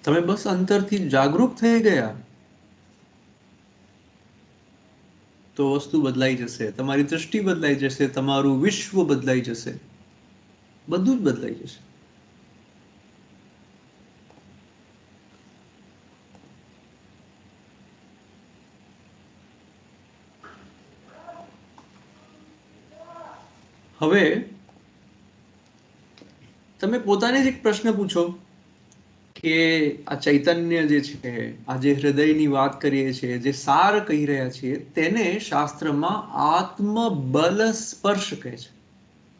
તમે બસ અંતરથી જાગૃત થઈ ગયા તો વસ્તુ બદલાઈ જશે, તમારી દ્રષ્ટિ બદલાઈ જશે, તમારું વિશ્વ બદલાઈ જશે, બધું જ બદલાઈ જશે. હવે તમે પોતાને જ એક પ્રશ્ન પૂછો કે આ ચૈતન્ય જે છે, આ જે હૃદયની વાત કરીએ છીએ, જે સાર કહી રહ્યા છીએ, તેને શાસ્ત્રમાં આત્મબલ સ્પર્શ કહે છે.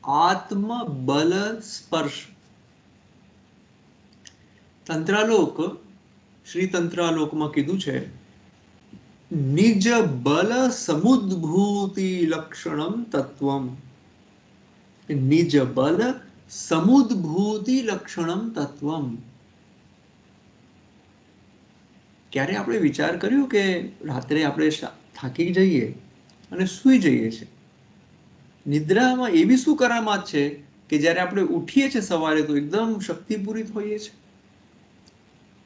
આત્મબલ સ્પર્શ. તંત્રાલોક, શ્રી તંત્રાલોકમાં કીધું છે, નિજ બલ સમુદ્ભૂતિ લક્ષણમ તત્વમ. નિજ બલ સમુદ્ભૂતિ લક્ષણમ તત્વમ. ક્યારે આપણે વિચાર કર્યો કે રાત્રે આપણે થાકી જઈએ અને સૂઈ જઈએ છીએ, નિદ્રામાં એવી શું કરામાત છે કે જ્યારે આપણે ઉઠીએ છીએ સવારે તો એકદમ શક્તિપૂરિત હોઈએ છીએ?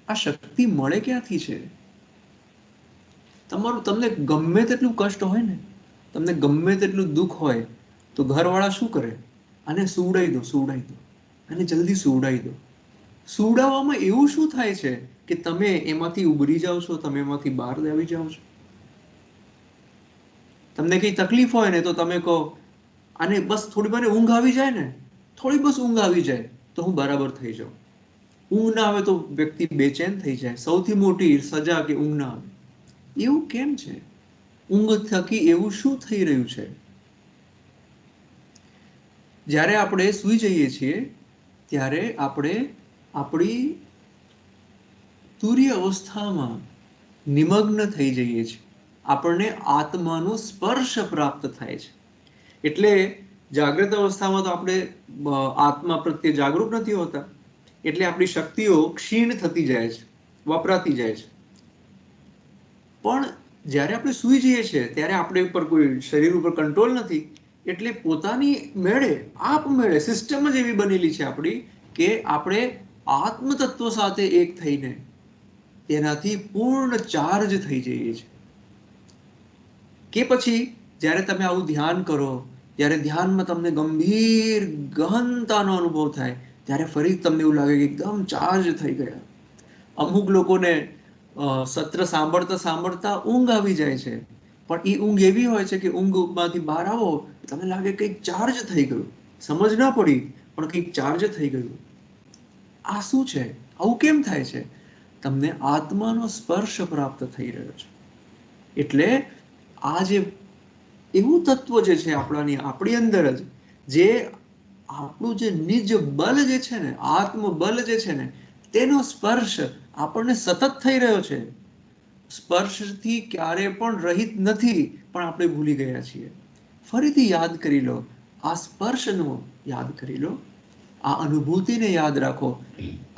આ શક્તિ મળે ક્યાંથી છે? તમને ગમે તેટલું કષ્ટ હોય ને, તમને ગમે તેટલું દુઃખ હોય, તો ઘરવાળા શું કરે? આને સુવડાવી દો, સુવડાવી દો, અને જલ્દી સુવડાવી દો. સુવડાવવામાં એવું શું થાય છે કે તમે એમાંથી ઉભરી જાઓ છો, તમે એમાંથી બહાર આવી જાઓ છો? તમને કઈ તકલીફ હોય ને તો તમે કહો આને બસ થોડી મને ઊંઘ આવી જાય ને, થોડી બસ ઊંઘ આવી જાય તો હું બરાબર થઈ જાઉં. ઊંઘ ના આવે તો વ્યક્તિ બેચેન થઈ જાય. સૌથી મોટી સજા કે ઊંઘ ના આવે. એવું કેમ છે? ઊંઘ થકી એવું શું થઈ રહ્યું છે? જ્યારે આપણે સૂઈ જઈએ છીએ ત્યારે આપણે આપણી તુર્ય અવસ્થામાં નિમગ્ન થઈ જઈએ છીએ. આપણને આત્માનો સ્પર્શ પ્રાપ્ત થાય છે. એટલે જાગૃત અવસ્થામાં તો આપણે આત્મા પ્રત્યે જાગૃત નથી હોતા, એટલે આપણી શક્તિઓ ક્ષીણ થતી જાય છે, વપરાતી જાય છે. પણ જ્યારે આપણે સૂઈ જઈએ છીએ ત્યારે આપણે ઉપર કોઈ શરીર ઉપર કંટ્રોલ નથી, એટલે પોતાની મેળે આપમેળે સિસ્ટમ જ એવી બનેલી છે આપણી કે આપણે આત્મતત્વ સાથે એક થઈને તેનાથી પૂર્ણ ચાર્જ થઈ જઈએ છીએ. કે પછી જ્યારે તમે આવું ધ્યાન કરો, ત્યારે ધ્યાનમાં તમને ગંભીર ગહનતાનો અનુભવ થાય, ત્યારે ફરી તમને એવું લાગે કે એકદમ ચાર્જ થઈ ગયા. અમુક લોકોને સત્ર સાંભળતા સાંભળતા ઊંઘ આવી જાય છે, પણ એ ઊંઘ એવી હોય છે કે ઊંઘમાંથી બહાર આવો તમને લાગે કંઈક ચાર્જ થઈ ગયું. સમજ ના પડી પણ કંઈક ચાર્જ થઈ ગયું. આ શું છે? આવું કેમ થાય છે? તમને આત્માનો સ્પર્શ પ્રાપ્ત થઈ રહ્યો છે. એટલે આ જે એવું તત્વ જે છે આપણી અંદર જ, જે આપણું જે નિજ બલ જે છે ને, આત્મબલ જે છે ને, તેનો સ્પર્શ આપણને સતત થઈ રહ્યો છે. સ્પર્શથી ક્યારે પણ રહિત નથી, પણ આપણે ભૂલી ગયા છીએ. ફરીથી યાદ કરી લો, આ સ્પર્શનો યાદ કરી લો, આ અનુભૂતિને યાદ રાખો.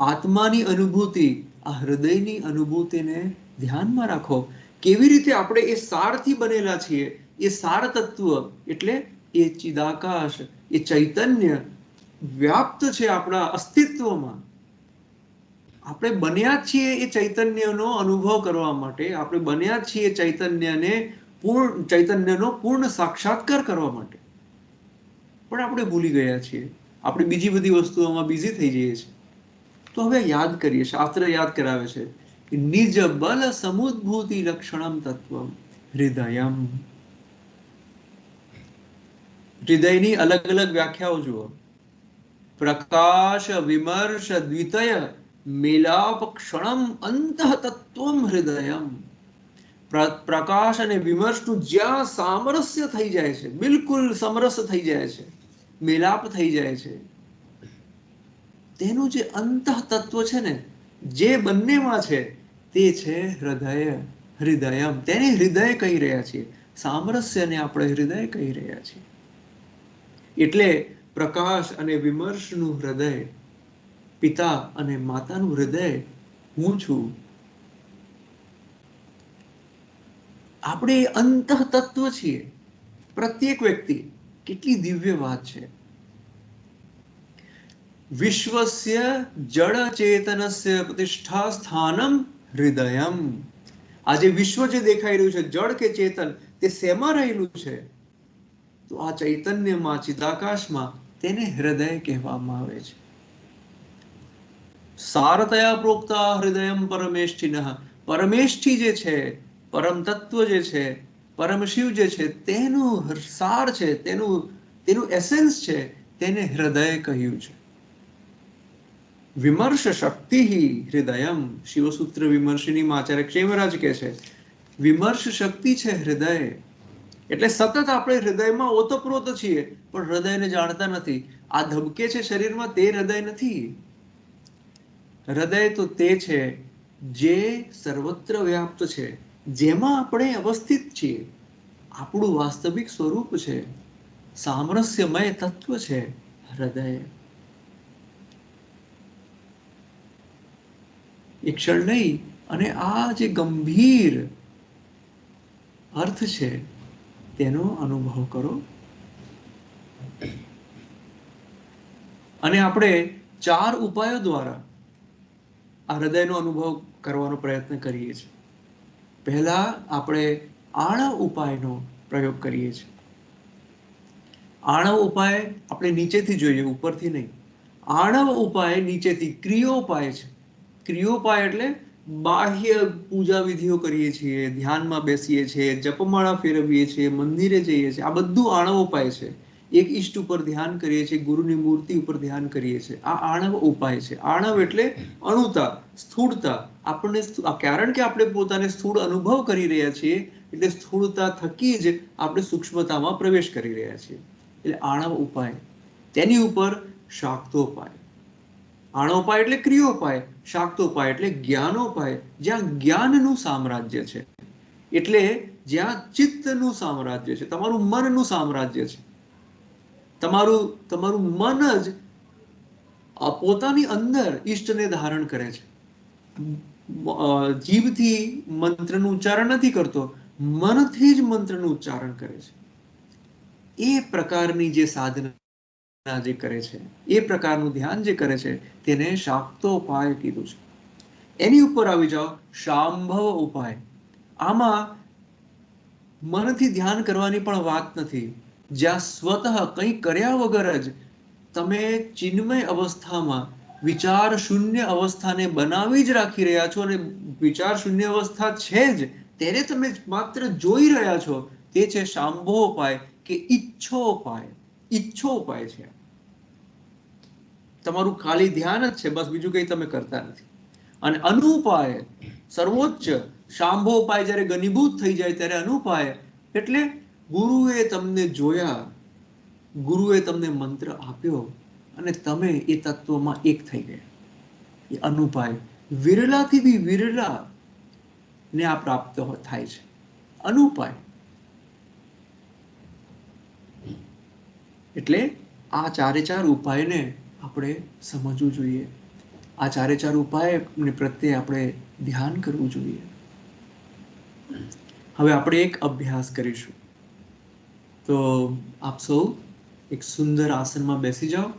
આત્માની અનુભૂતિ, આ હૃદયની અનુભૂતિને ધ્યાનમાં રાખો. કેવી રીતે આપણે એ સારથી બનેલા છીએ. એ સાર તત્વ એટલે એ ચિદાકાશ, એ ચૈતન્ય વ્યાપ્ત છે આપણા અસ્તિત્વમાં. આપણે બન્યા જ છીએ એ ચૈતન્યનો અનુભવ કરવા માટે. આપણે બન્યા જ છીએ ચૈતન્યનો પૂર્ણ સાક્ષાત્કાર કરવા માટે. પણ આપણે ભૂલી ગયા છીએ. આપણે બીજી બધી વસ્તુઓમાં બિઝી થઈ જઈએ છીએ. તો હવે યાદ કરીએ, શાસ્ત્ર યાદ કરાવે છે કે નિજ બલ સમુદ્ભૂતિ લક્ષણમ તત્વમ હૃદયમ. હૃદયની અલગ અલગ વ્યાખ્યાઓ જુઓ. પ્રકાશ વિમર્શ દ્વિતય મેલાપ ક્ષણમ અંતઃ તત્વમ હૃદયમ. પ્રકાશ અને વિમર્શનું જ્યાં સામરસ્ય થઈ જાય છે, બિલકુલ સમરસ થઈ જાય છે, મેલાપ થઈ જાય છે, તેનું જે અંતઃ તત્વ છે ને, જે બંનેમાં છે, તે છે હૃદય. હૃદયમ. તેને હૃદય કહી રહ્યા છીએ. સામરસ્યને આપણે હૃદય કહી રહ્યા છીએ. એટલે પ્રકાશ અને વિમર્શનું હૃદય, પિતા અને માતાનું હૃદય હું છું. આપણે અંતઃ તત્વ છીએ, પ્રત્યેક વ્યક્તિ. કેટલી દિવ્ય વાત છે. વિશ્વસ્ય જડ ચેતનસ્ય પ્રતિષ્ઠા સ્થાનમ હૃદયમ. આ જે વિશ્વ જે દેખાઈ રહ્યું છે, જડ કે ચેતન, તે શેમાં રહેલું છે? તો આ ચૈતન્યમાં, ચિદાકાશમાં, તેને હૃદય કહેવામાં આવે છે. સારતયા પ્રોક્તા હૃદયમ પરમેષ્ઠિનઃ. પરમેષ્ઠિ જે છે, પરમ તત્વ જે છે, પરમ શિવ જે છે, તેનું સાર છે, તેનું એસેન્સ છે, તેને હૃદય કહ્યું છે. વિમર્શ શક્તિ હૃદયમ. શિવસૂત્ર વિમર્શિનીમાં આચાર્ય ક્ષેમરાજ કહે છે, વિમર્શ શક્તિ છે હૃદય. એટલે સતત આપણે હૃદયમાં ઓતપ્રોત છીએ, પણ હૃદયને જાણતા નથી. આ ધબકે છે શરીરમાં, તે હૃદય નથી. હૃદય તો તે છે જે સર્વત્ર વ્યાપ્ત છે, જેમાં આપણે અવસ્થિત છીએ. આપણું વાસ્તવિક સ્વરૂપ છે, સામરસ્યમય તત્વ છે હૃદય. એ ક્ષણ નહીં, અને આ જે ગંભીર અર્થ છે તેનો અનુભવ કરો. અને આપણે 4 ઉપાયો દ્વારા આ હૃદયનો અનુભવ કરવાનો પ્રયત્ન કરીએ છીએ. પહેલા આપણે આણવ ઉપાયનો પ્રયોગ કરીએ છીએ. આણવ ઉપાય આપણે નીચેથી જોઈએ, ઉપરથી નહીં. આણવ ઉપાય નીચેથી ક્રિયોપાય છે. ક્રિયોપાય એટલે બાહ્ય પૂજા વિધિઓ કરીએ છીએ, ધ્યાનમાં બેસીએ છીએ, જપમાળા ફેરવીએ છીએ, મંદિરે જઈએ છીએ, આ બધું આણવ ઉપાય છે. એક ઈષ્ટ ઉપર ધ્યાન કરીએ છીએ, ગુરુની મૂર્તિ ઉપર ધ્યાન કરીએ છીએ, આ આણવ ઉપાય છે. આણવ એટલે અણુતા, સ્થૂળતા. આપણને કારણ કે આપણે પોતાને સ્થૂળ અનુભવ કરી રહ્યા છીએ, એટલે સ્થૂળતા થકી જ આપણે સૂક્ષ્મતામાં પ્રવેશ કરી રહ્યા છીએ. એટલે આણવ ઉપાય. તેની ઉપર શાક્તોપાય. આણોપાય એટલે ક્રિયોપાય, શાક્તોપાય એટલે જ્ઞાનોપાય, જ્યાં જ્ઞાનનું સામ્રાજ્ય છે. એટલે જ્યાં ચિત્તનું સામ્રાજ્ય છે, તમારું મનનું સામ્રાજ્ય છે. તમારું મન જ પોતાની અંદર ઈષ્ટને ધારણ કરે છે. જીભથી મંત્રનું ઉચ્ચારણ નથી કરતો, મનથી જ મંત્રનું ઉચ્ચારણ કરે છે. એ પ્રકારની જે સાધના જે કરે છે, એ પ્રકારનું ધ્યાન જે કરે છે, તેને શાક્તોપાય કીધું છે. એની ઉપર આવી જાઓ, શાંભવ ઉપાય. આમાં મનથી ધ્યાન કરવાની પણ વાત નથી. જ્યાં સ્વતઃ કંઈ કર્યા વગર જ તમે ચિન્મય અવસ્થામાં વિચાર શૂન્ય અવસ્થાને બનાવી જ રાખી રહ્યા છો, અને વિચાર શૂન્ય અવસ્થા છે જ તેને તમે માત્ર જોઈ રહ્યા છો, તે છે શાંભોપાય કે ઈચ્છોપાય. ઈચ્છોપાય છે. તમારું ખાલી ધ્યાન જ છે, બસ બીજું કંઈ તમે કરતા નથી. અને અનુપાય, સર્વોચ્ચ શાંભોપાય જ્યારે ઘનીભૂત થઈ જાય ત્યારે અનુપાય એટલે ગુરુએ તમને જોયા, ગુરુએ તમને મંત્ર આપ્યો અને તમે એ તત્વમાં એક થઈ ગયા. એ અનુપાય. વિરલાથી બી વિરલા ને આ પ્રાપ્ત થાય છે. અનુપાય એટલે આ 4 ઉપાયને આપણે સમજવું જોઈએ. આ 4 ઉપાય પ્રત્યે આપણે ધ્યાન કરવું જોઈએ. હવે આપણે એક અભ્યાસ કરીશું. તો આપ સૌ એક સુંદર આસનમાં બેસી જાઓ.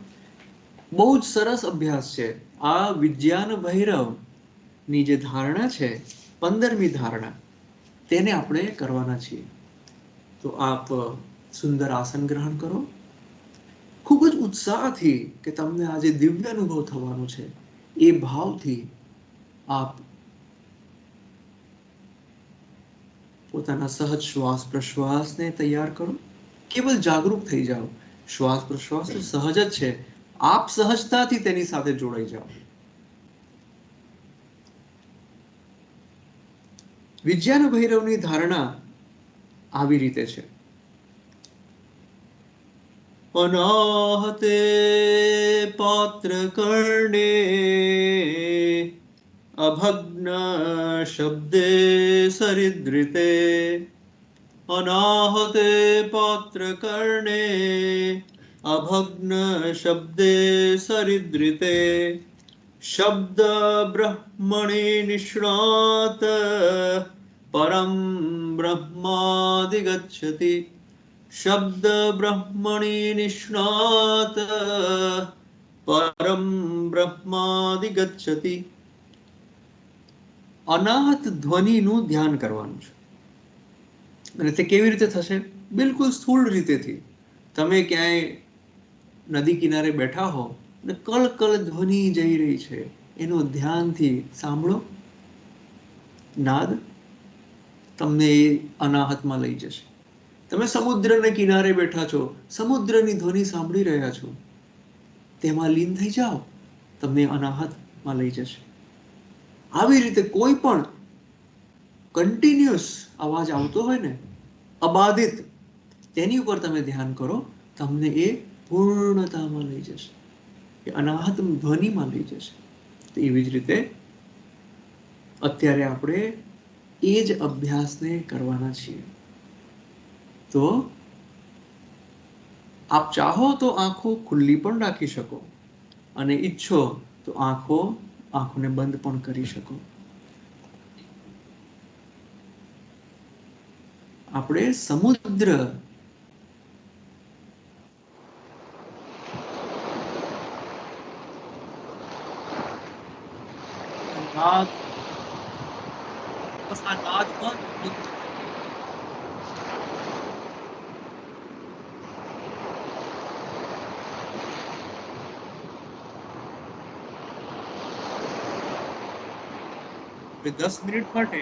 બહુ જ સરસ અભ્યાસ છે. આ વિજ્ઞાન ભૈરવની જે ધારણા છે, 15મી ધારણા, તેને આપણે કરવાના છીએ. તો આપ સુંદર આસન ગ્રહણ કરો. ખૂબ જ ઉત્સાહથી કે તમને આજે દિવ્ય અનુભવ થવાનો છે, એ ભાવથી આપ પોતાના સહજ શ્વાસ પ્રશ્વાસને તૈયાર કરો. કેવલ જાગૃત થઈ જાઓ. શ્વાસ પ્રશ્વાસ તો સહજ જ છે, આપ સહજતાથી તેની સાથે જોડાઈ જાઓ. વિજ્ઞાન ભૈરવની ધારણા આવી રીતે છે. અનાહતે પાત્ર કર્ણે અભગ્ન શબ્દે સરિદ્રિતે. અનાહતે પાત્ર કર્ણે અભગ્ન શબ્દે સરિદ્રિતે. શબ્દ બ્રહ્મણિ નિષ્ણાત પરમ બ્રહ્માદિગચ્છતિ. શબ્દ બ્રહ્મણિ નિષ્ણાત પરમ બ્રહ્માદિગચ્છતિ. અનાહત ધ્વનિનું ધ્યાન કરવાનું છે. અને તે કેવી રીતે થશે? બિલકુલ સ્થૂળ રીતેથી. તમે ક્યાંય નદી કિનારે બેઠા હો અને કલકલ ધ્વનિ જઈ રહી છે, એનું ધ્યાનથી સાંભળો નાદ, તમને એ અનાહતમાં લઈ જશે. તમે સમુદ્રને કિનારે બેઠા છો, સમુદ્રની ધ્વનિ સાંભળી રહ્યા છો, તેમાં લીન થઈ જાઓ, તમને અનાહતમાં લઈ જશે. આવી રીતે કોઈ પણ કન્ટિન્યુઅસ અવાજ આવતો હોય ને, અબાધિત, તેની ઉપર તમે ધ્યાન કરો, તમને એ પૂર્ણતામાં લઈ જશે, એ અનાહત ધ્વનિમાં લઈ જશે. તો એવી જ રીતે અત્યારે આપણે એ જ અભ્યાસને કરવાના છીએ. તો આપ ચાહો તો આંખો ખુલ્લી પણ રાખી શકો, અને ઈચ્છો તો આંખોને બંધ પણ કરી શકો. આપણે સમુદ્ર નાદ, બસ આ નાદમાં જ 10 મિનિટ માટે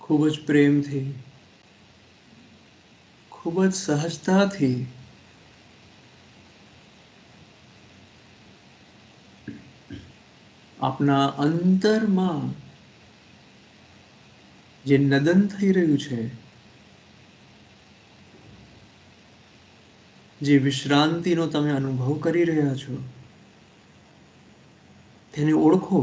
ખૂબ જ પ્રેમથી, ખૂબ જ સહજતાથી આપના અંતરમાં જે નદન થઈ રહ્યું છે, જે વિશ્રાંતિનો તમે અનુભવ કરી રહ્યા છો, તેને ઓળખો.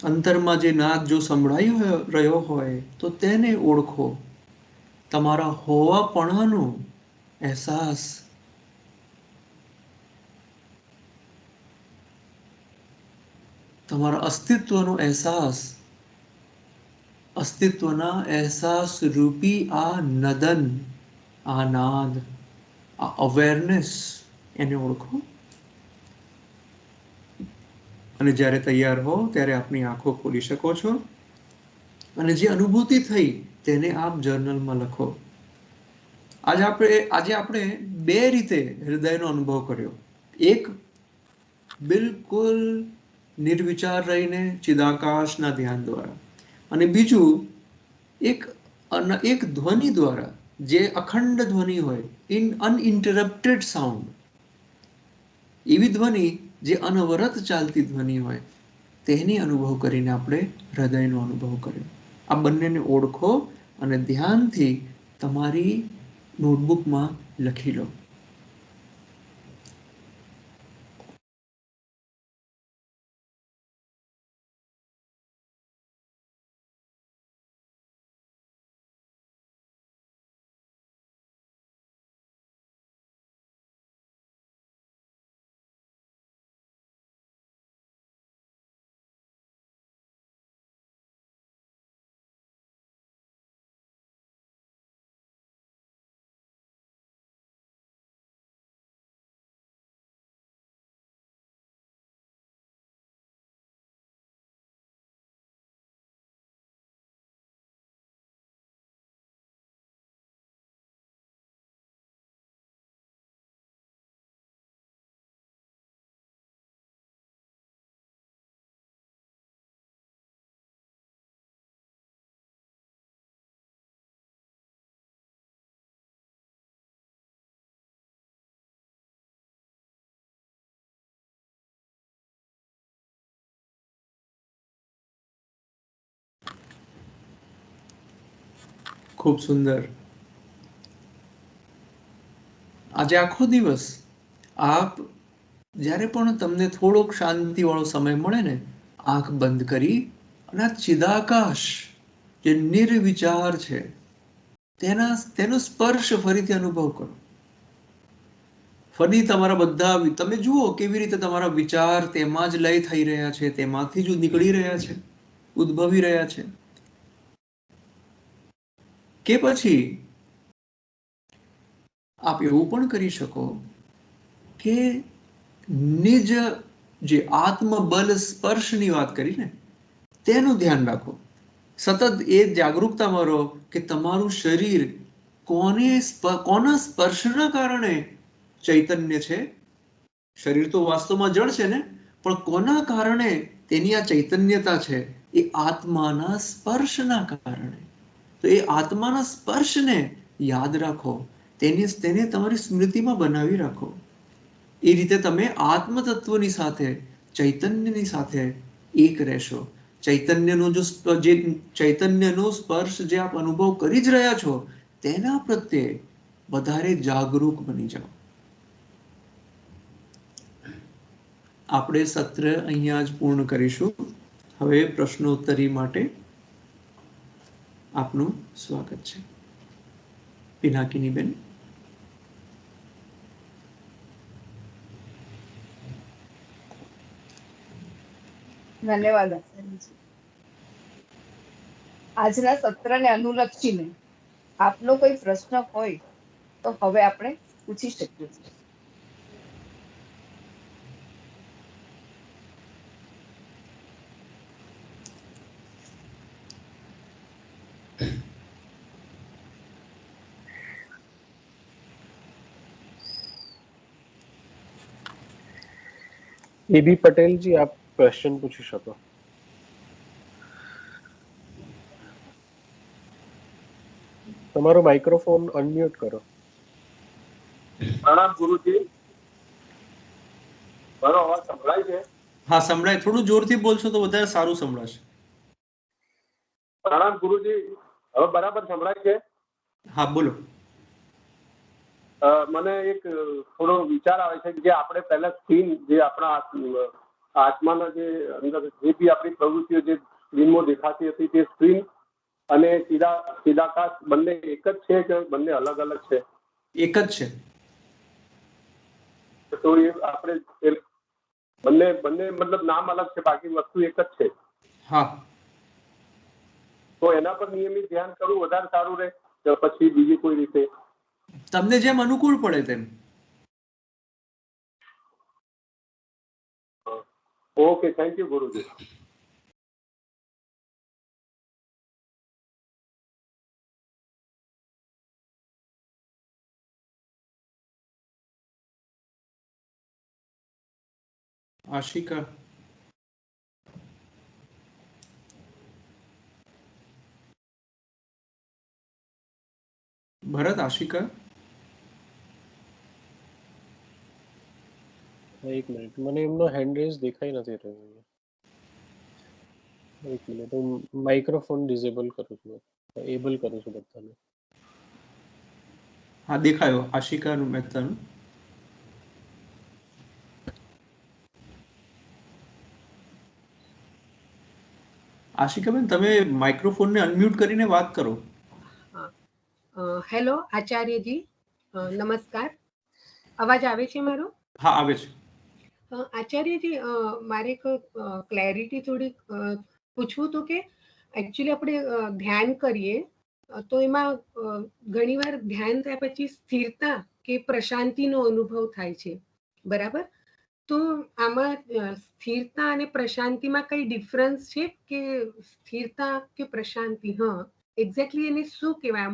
અંતરમાં જે નાદ જો સંભળાઈ રહ્યો હોય તો તેને ઓળખો. તમારા હોવાપણાનો અહેસાસ, તમારા અસ્તિત્વનો અહેસાસ, અસ્તિત્વના અહેસાસ રૂપી આ નદન, આ નાદ, આ અવેરનેસ, એને ઓળખો. અને જ્યારે તૈયાર હો ત્યારે આપની આંખો ખોલી શકો છો અને જે અનુભૂતિ થઈ તેને આપ જર્નલમાં લખો. આજે આપણે બે રીતે હૃદયનો અનુભવ કર્યો. એક, બિલકુલ નિર્વિચાર રહીને ચિદાકાશના ધ્યાન દ્વારા, અને બીજું એક ધ્વનિ દ્વારા, જે અખંડ ધ્વનિ હોય, અનઇન્ટરપ્ટેડ સાઉન્ડ, એવી ધ્વનિ જે અનવરત ચાલતી ધ્વનિ હોય, તેની અનુભવ કરીને આપણે હૃદયનો અનુભવ કર્યો. આ બંનેને ઓળખો અને ધ્યાનથી તમારી નોટબુકમાં લખી લો. ખૂબ સુંદર. આજે આખો દિવસ આપ જ્યારે પણ તમને થોડોક શાંતિવાળો સમય મળે ને, આંખ બંધ કરી અને આ ચિદાકાશ જે નિર્વિચાર છે તેનો સ્પર્શ ફરીથી અનુભવ કરો. ફરી તમારા બધા તમે જુઓ કેવી રીતે તમારા વિચાર તેમાં જ લય થઈ રહ્યા છે, તેમાંથી જ નીકળી રહ્યા છે, ઉદ્ભવી રહ્યા છે. કે પછી આપ એવું પણ કરી શકો કે નિજ જે આત્મબલ સ્પર્શની વાત કરી ને, તેનું ધ્યાન રાખો. સતત એ જાગૃતતામાં રહો કે તમારું શરીર કોના સ્પર્શના કારણે ચૈતન્ય છે. શરીર તો વાસ્તવમાં જળ છે ને, પણ કોના કારણે તેની આ ચૈતન્યતા છે? એ આત્માના સ્પર્શના કારણે. તો એ આત્માના સ્પર્શને યાદ રાખો, તેને તમારી સ્મૃતિમાં બનાવી રાખો. એ રીતે તમે આત્મ તત્વની સાથે, ચૈતન્યની સાથે એક રહેશો. ચૈતન્યનો સ્પર્શ જે આપ અનુભવ કરી જ રહ્યા છો, તેના પ્રત્યે વધારે જાગૃત બની જાઓ. આપણે સત્ર અહીંયા જ પૂર્ણ કરીશું. હવે પ્રશ્નોત્તરી માટે આપનું સ્વાગત છે. પિનાકિનીબેન. ધન્યવાદ આચાર્યજી. આજના સત્રને અનુલક્ષીને આપનો કોઈ પ્રશ્ન હોય તો હવે આપણે પૂછી શકીએ છીએ. એબી પટેલજી, આપ ક્વેશ્ચન પૂછી શકો. તમારો માઇક્રોફોન અનમ્યુટ કરો. પ્રણામ ગુરુજી, મારો અવાજ સંભળાય છે? હા સંભળાય. થોડું જોરથી બોલશો તો વધારે સારું સંભળાશે. પ્રણામ ગુરુજી, હવે બરાબર સંભળાય છે? હા બોલો. મને એક થોડો વિચાર આવે છે કે આપણે પહેલા સ્ક્રીન, જે આપણા આત્માના જે અંદર જે બી આપણી પ્રવૃત્તિઓ જે સ્ક્રીનમાં દેખાતી હતી, તે સ્ક્રીન અને ચિદાકાશ બંને એક જ છે કે બંને અલગ અલગ છે? એક જ છે. તો એ આપણે બંને મતલબ નામ અલગ છે, બાકી વસ્તુ એક જ છે. હા. તો એના પર નિયમિત ધ્યાન કરવું વધારે સારું રહે કે પછી બીજી કોઈ રીતે? તમને જેમ અનુકૂળ પડે તેમ. ઓકે, થેન્ક યુ ગુરુજી. આશિકા. ભરત, આશિકા. એક મિનિટ, મને એમનો હેન્ડ રેઝ દેખાઈ નથી રહ્યો. એક મિનિટ, હું માઇક્રોફોન ડિસેબલ કરું છું, એબલ કરું છું બધાને. હા દેખાયો, આશિકાનું મહેતાનું. આશિકાબેન, તમે માઇક્રોફોનને અનમ્યુટ કરીને વાત કરો. હેલો આચાર્યજી, નમસ્કાર. અવાજ આવે છે મારો? હા આવે છે. આચાર્યજી, મારે એક ક્લેરિટી થોડીક પૂછવું હતું કે એકચ્યુઅલી આપણે ધ્યાન કરીએ તો એમાં ઘણીવાર ધ્યાન થયા પછી સ્થિરતા કે પ્રશાંતિનો અનુભવ થાય છે, બરાબર? તો આમાં સ્થિરતા અને પ્રશાંતિમાં કઈ ડિફરન્સ છે કે સ્થિરતા કે પ્રશાંતિ? હા, એક્ઝેક્ટલી એને શું કહેવાય?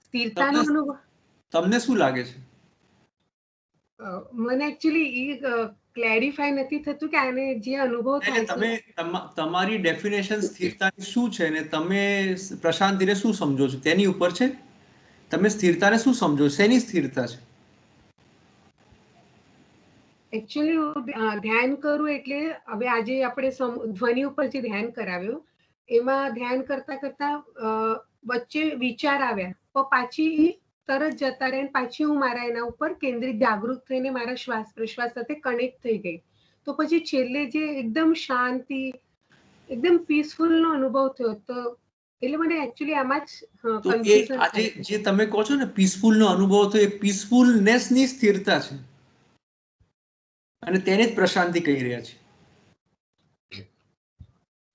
સ્થિરતાનો અનુભવ તમને શું લાગે છે? મને એકચ્યુઅલી એ ક્લેરિફાય નથી થતું કે આને જે અનુભવ થાય છે. તમે તમારી ડેફિનેશન સ્થિરતાની શું છે ને તમે પ્રશાંતિને શું સમજો છો તેની ઉપર છે. તમે સ્થિરતાને શું સમજો છો? શેની સ્થિરતા છે? એકચ્યુઅલી ધ્યાન કરું એટલે હવે આજે આપણે ધ્વનિ ઉપર જે ધ્યાન કરાવ્યો એમાં ધ્યાન કરતા કરતા વચ્ચે વિચાર આવ્યા તો પાછી તરત જતા રહે, પાછી હું મારા એના ઉપર કેન્દ્રિત જાગૃત થઈને મારા શ્વાસ પ્રશ્વાસ સાથે કનેક્ટ થઈ ગઈ. તો પછી છેલ્લે જે એકદમ શાંતિ, એકદમ પીસફુલ નો અનુભવ થયો. તો એટલે મને એકચ્યુઅલી આમાં જ તો એ કન્ફ્યુઝન આજે થાય. જે તમે કહો છો ને પીસફુલ નો અનુભવ, તો એ પીસફુલનેસ ની સ્થિરતા છે અને તેને જ પ્રશાંતિ કહી રહ્યા છે.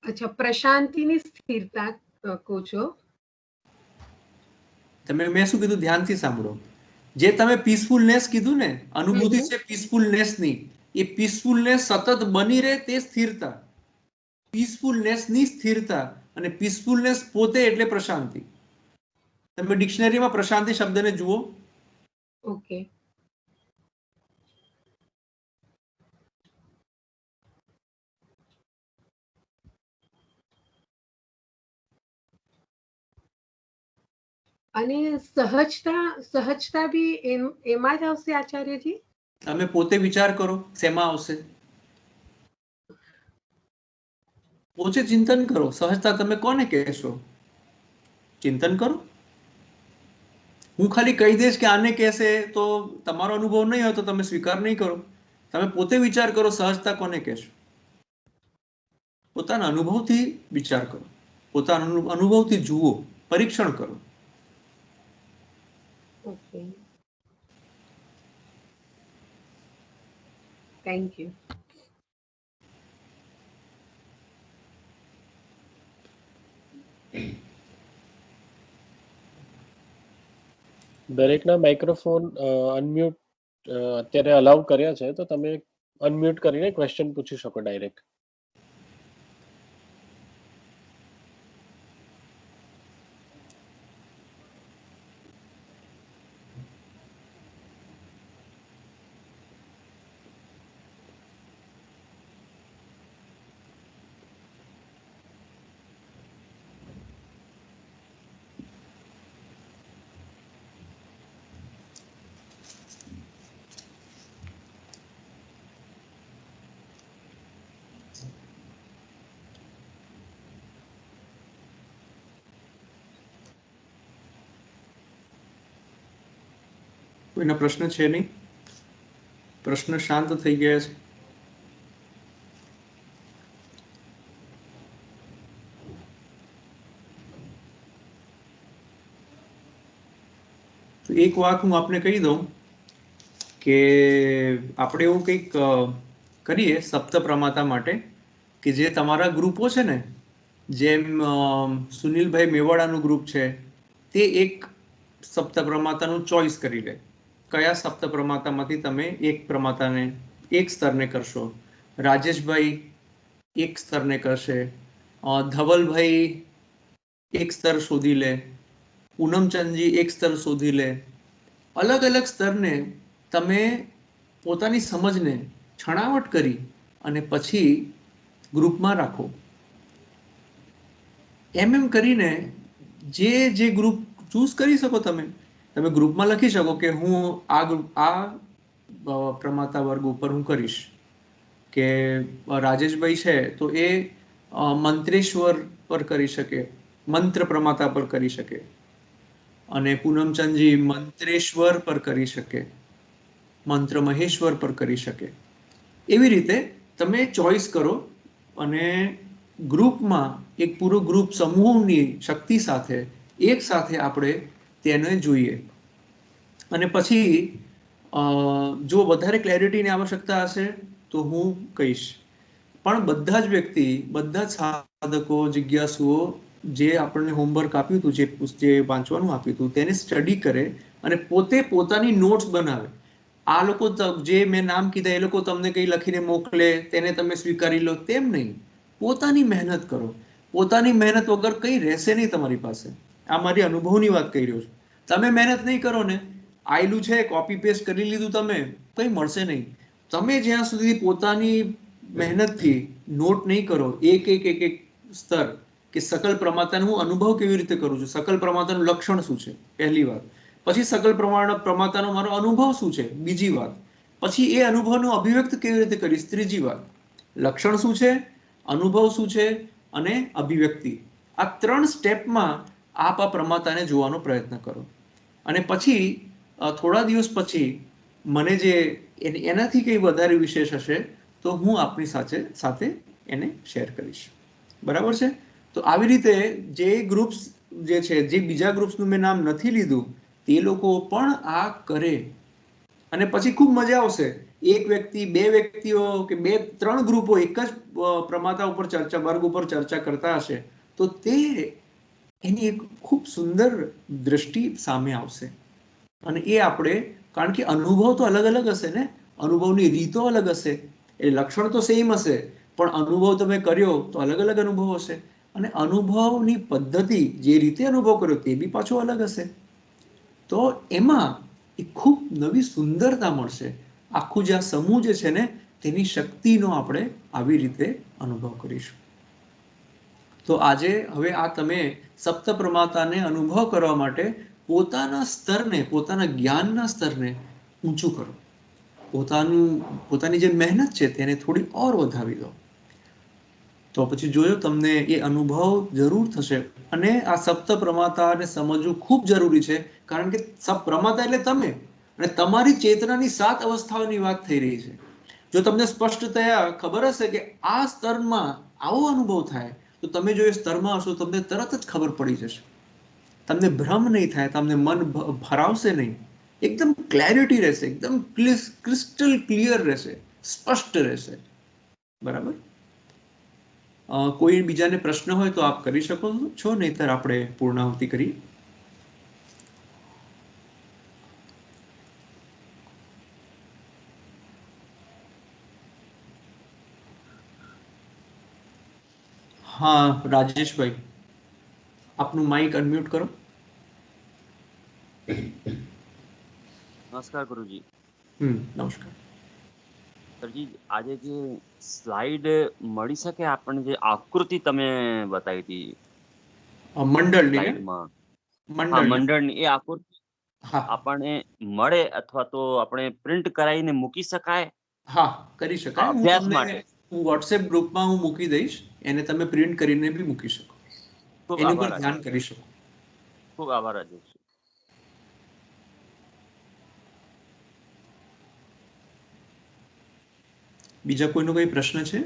અચ્છા, પ્રશાંતિની સ્થિરતા કહો છો? મેં શું કીધું ધ્યાનથી સાંભળો. જે તમે પીસફુલનેસ કીધું ને, અનુભૂતિ છે પીસફુલનેસ ની, એ પીસફુલનેસ સતત બની રહે તે સ્થિરતા. પીસફુલનેસ ની સ્થિરતા અને પીસફુલનેસ પોતે એટલે પ્રશાંતિ. તમે ડિક્શનરીમાં પ્રશાંતિ શબ્દને જુઓ. ઓકે. અને સહજતા બી એમાં જ આવશે આચાર્યજી? તમે પોતે વિચાર કરો શેમાં આવશે. પોતે ચિંતન કરો. સહજતા તમે કોને કહેશો? ચિંતન કરો. હું ખાલી કહી દઈશ કે આને કહેશે તો તમારો અનુભવ નહીં હોય તો તમે સ્વીકાર નહીં કરો. તમે પોતે વિચાર કરો સહજતા કોને કહેશો. પોતાના અનુભવથી વિચાર કરો, પોતાના અનુભવથી જુઓ, પરીક્ષણ કરો. Okay, thank you. દરેકના માઇક્રોફોન અનમ્યુટ અત્યારે અલાઉ કર્યા છે, તો તમે અનમ્યુટ કરીને ક્વેશ્ચન પૂછી શકો ડાયરેક્ટ. કોઈના પ્રશ્ન છે નહીં? પ્રશ્ન શાંત થઈ ગયા છે. તો એક વાત હું આપને કહી દઉં કે આપણે એવું કંઈક કરીએ સપ્તપ્રમાતા માટે કે જે તમારા ગ્રુપો છે ને, જેમ સુનિલભાઈ મેવાડાનું ગ્રુપ છે, તે એક સપ્તપ્રમાતાનું ચોઈસ કરી લે. કયા સપ્તપ્રમાતામાંથી તમે એક પ્રમાતાને, એક સ્તરને કરશો. રાજેશભાઈ એક સ્તરને કરશે, ધવલભાઈ એક સ્તર શોધી લે, પૂનમચંદજી એક સ્તર શોધી લે. અલગ અલગ સ્તરને તમે પોતાની સમજને છણાવટ કરી અને પછી ગ્રુપમાં રાખો. એમ કરીને જે ગ્રુપ ચૂઝ કરી શકો તમે ગ્રુપમાં લખી શકો કે હું આ પ્રમાતા વર્ગ ઉપર હું કરીશ. કે રાજેશભાઈ છે તો એ મંત્રેશ્વર પર કરી શકે, મંત્ર પ્રમાતા પર કરી શકે, અને પૂનમચંદજી મંત્રેશ્વર પર કરી શકે, મંત્ર મહેશ્વર પર કરી શકે. એવી રીતે તમે ચોઈસ કરો અને ગ્રુપમાં એક પૂરો ગ્રુપ સમૂહની શક્તિ સાથે એક સાથે આપણે તેને જોઈએ. અને પછી જો વધારે ક્લેરિટીની આવશ્યકતા હશે તો હું કહીશ. પણ બધા જ વ્યક્તિ, બધા જ સાધકો, જિજ્ઞાસુઓ જે આપણને હોમવર્ક આપ્યું હતું, જે વાંચવાનું આપ્યું હતું, તેને સ્ટડી કરે અને પોતે પોતાની નોટ્સ બનાવે. આ લોકો જે મેં નામ કીધા એ લોકો તમને કંઈ લખીને મોકલે, તેને તમે સ્વીકારી લો, તેમ નહીં. પોતાની મહેનત કરો. પોતાની મહેનત વગર કંઈ રહેશે નહીં તમારી પાસે. આ મારી અનુભવની વાત કહી રહ્યો છું. તમે મહેનત નહીં કરો ને, આયલું છે કોપી પેસ્ટ કરી લીધું, તમે કંઈ મળશે નહીં. તમે જ્યાં સુધી પોતાની મહેનતથી નોટ નહીં કરો એક સ્તર કે સકલ પ્રમાતાનો હું અનુભવ કેવી રીતે કરું છું, સકલ પ્રમાતાનું લક્ષણ શું છે, પહેલી વાત. પછી સકલ પ્રમાતાનો મારો અનુભવ શું છે, બીજી વાત. પછી એ અનુભવનો અભિવ્યક્ત કેવી રીતે કરીશ, ત્રીજી વાત. લક્ષણ શું છે, અનુભવ શું છે અને અભિવ્યક્તિ. આ 3 સ્ટેપમાં આપ આ પ્રમાતાને જોવાનો પ્રયત્ન કરો. અને પછી થોડા દિવસ પછી મને જે એનાથી કંઈ વધારે વિશેષ હશે તો હું આપની સાથે એને શેર કરીશ. બરાબર છે? તો આવી રીતે જે ગ્રુપ્સ જે છે, જે બીજા ગ્રુપ્સનું મેં નામ નથી લીધું, તે લોકો પણ આ કરે અને પછી ખૂબ મજા આવશે. એક વ્યક્તિ, 2 વ્યક્તિઓ કે 2-3 ગ્રુપો એક જ પ્રમાતા ઉપર વર્ગ ઉપર ચર્ચા કરતા હશે તો તે એની એક ખૂબ સુંદર દ્રષ્ટિ સામે આવશે. અને એ આપણે, કારણ કે અનુભવ તો અલગ અલગ હશે ને, અનુભવની રીતો અલગ હશે, એ લક્ષણ તો સેમ હશે, પણ અનુભવ તમે કર્યો તો અલગ અલગ અનુભવ હશે. અને અનુભવની પદ્ધતિ, જે રીતે અનુભવ કર્યો તે બી પાછો અલગ હશે. તો એમાં એક ખૂબ નવી સુંદરતા મળશે. આખું જે આ સમૂહ જે છે ને, તેની શક્તિનો આપણે આવી રીતે અનુભવ કરીશું. તો આજે હવે આ તમે સપ્તપ્રમાતાને અનુભવ કરવા માટે પોતાના સ્તરને, પોતાના જ્ઞાનના સ્તરને ઊંચું કરો. પોતાની જે મહેનત છે તેને થોડી ઓર વધાવી દો. તો પછી જોયો, તમને એ અનુભવ જરૂર થશે. અને આ સપ્તપ્રમાતાને સમજવું ખૂબ જરૂરી છે, કારણ કે પ્રમાતા એટલે તમે, અને તમારી ચેતનાની 7 અવસ્થાઓની વાત થઈ રહી છે. જો તમને સ્પષ્ટતયા ખબર હશે કે આ સ્તરમાં આવો અનુભવ થાય, તો તમે જો એ સ્તરમાં હશો તમને તરત જ ખબર પડી જશે. તમને ભ્રમ નહીં થાય, તમને મન ભરાવશે નહીં, એકદમ ક્લેરિટી રહેશે, એકદમ ક્રિસ્ટલ ક્લિયર રહેશે, સ્પષ્ટ રહેશે. બરાબર? કોઈ બીજાને પ્રશ્ન હોય તો આપ કરી શકો છો, નહીતર આપણે પૂર્ણાહુતિ કરીએ. હા રાજેશભાઈ, આપનું માઇક અનમ્યુટ કરો. નમસ્કાર ગુરુજી. નમસ્કાર સરજી, આજે જે સ્લાઇડ મળી શકે આપણને, જે આકૃતિ તમે બતાવી હતી સ્લાઇડમાં, મંડળની, એ આકૃતિ આપણને મળે અથવા તો આપણે પ્રિન્ટ કરાવીને મૂકી શકાય? હા, કરી શકાય. અભ્યાસ માટે હું વોટ્સએપ ગ્રુપમાં હું મૂકી દઈશ, એને તમે પ્રિન્ટ કરીને બી મૂકી શકો, એની પર ધ્યાન કરી શકો. ખૂબ આભાર રાજેશ. બીજા કોઈનો કોઈ પ્રશ્ન છે?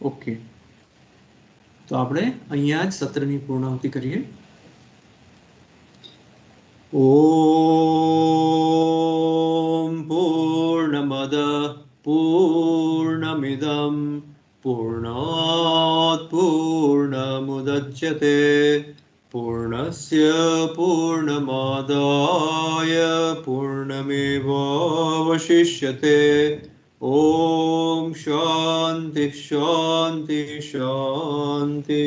ઓકે, તો આપણે અહીંયા જ સત્રની પૂર્ણાહુતિ કરીએ. ઓમ પૂર્ણમદ પૂર્ણમિદં પૂર્ણાત પૂર્ણમુદચ્યતે પૂર્ણસ્ય પૂર્ણમાદાય પૂર્ણમેવાવશિષ્યતે. ઓમ શાંતિ શાંતિ શાંતિ.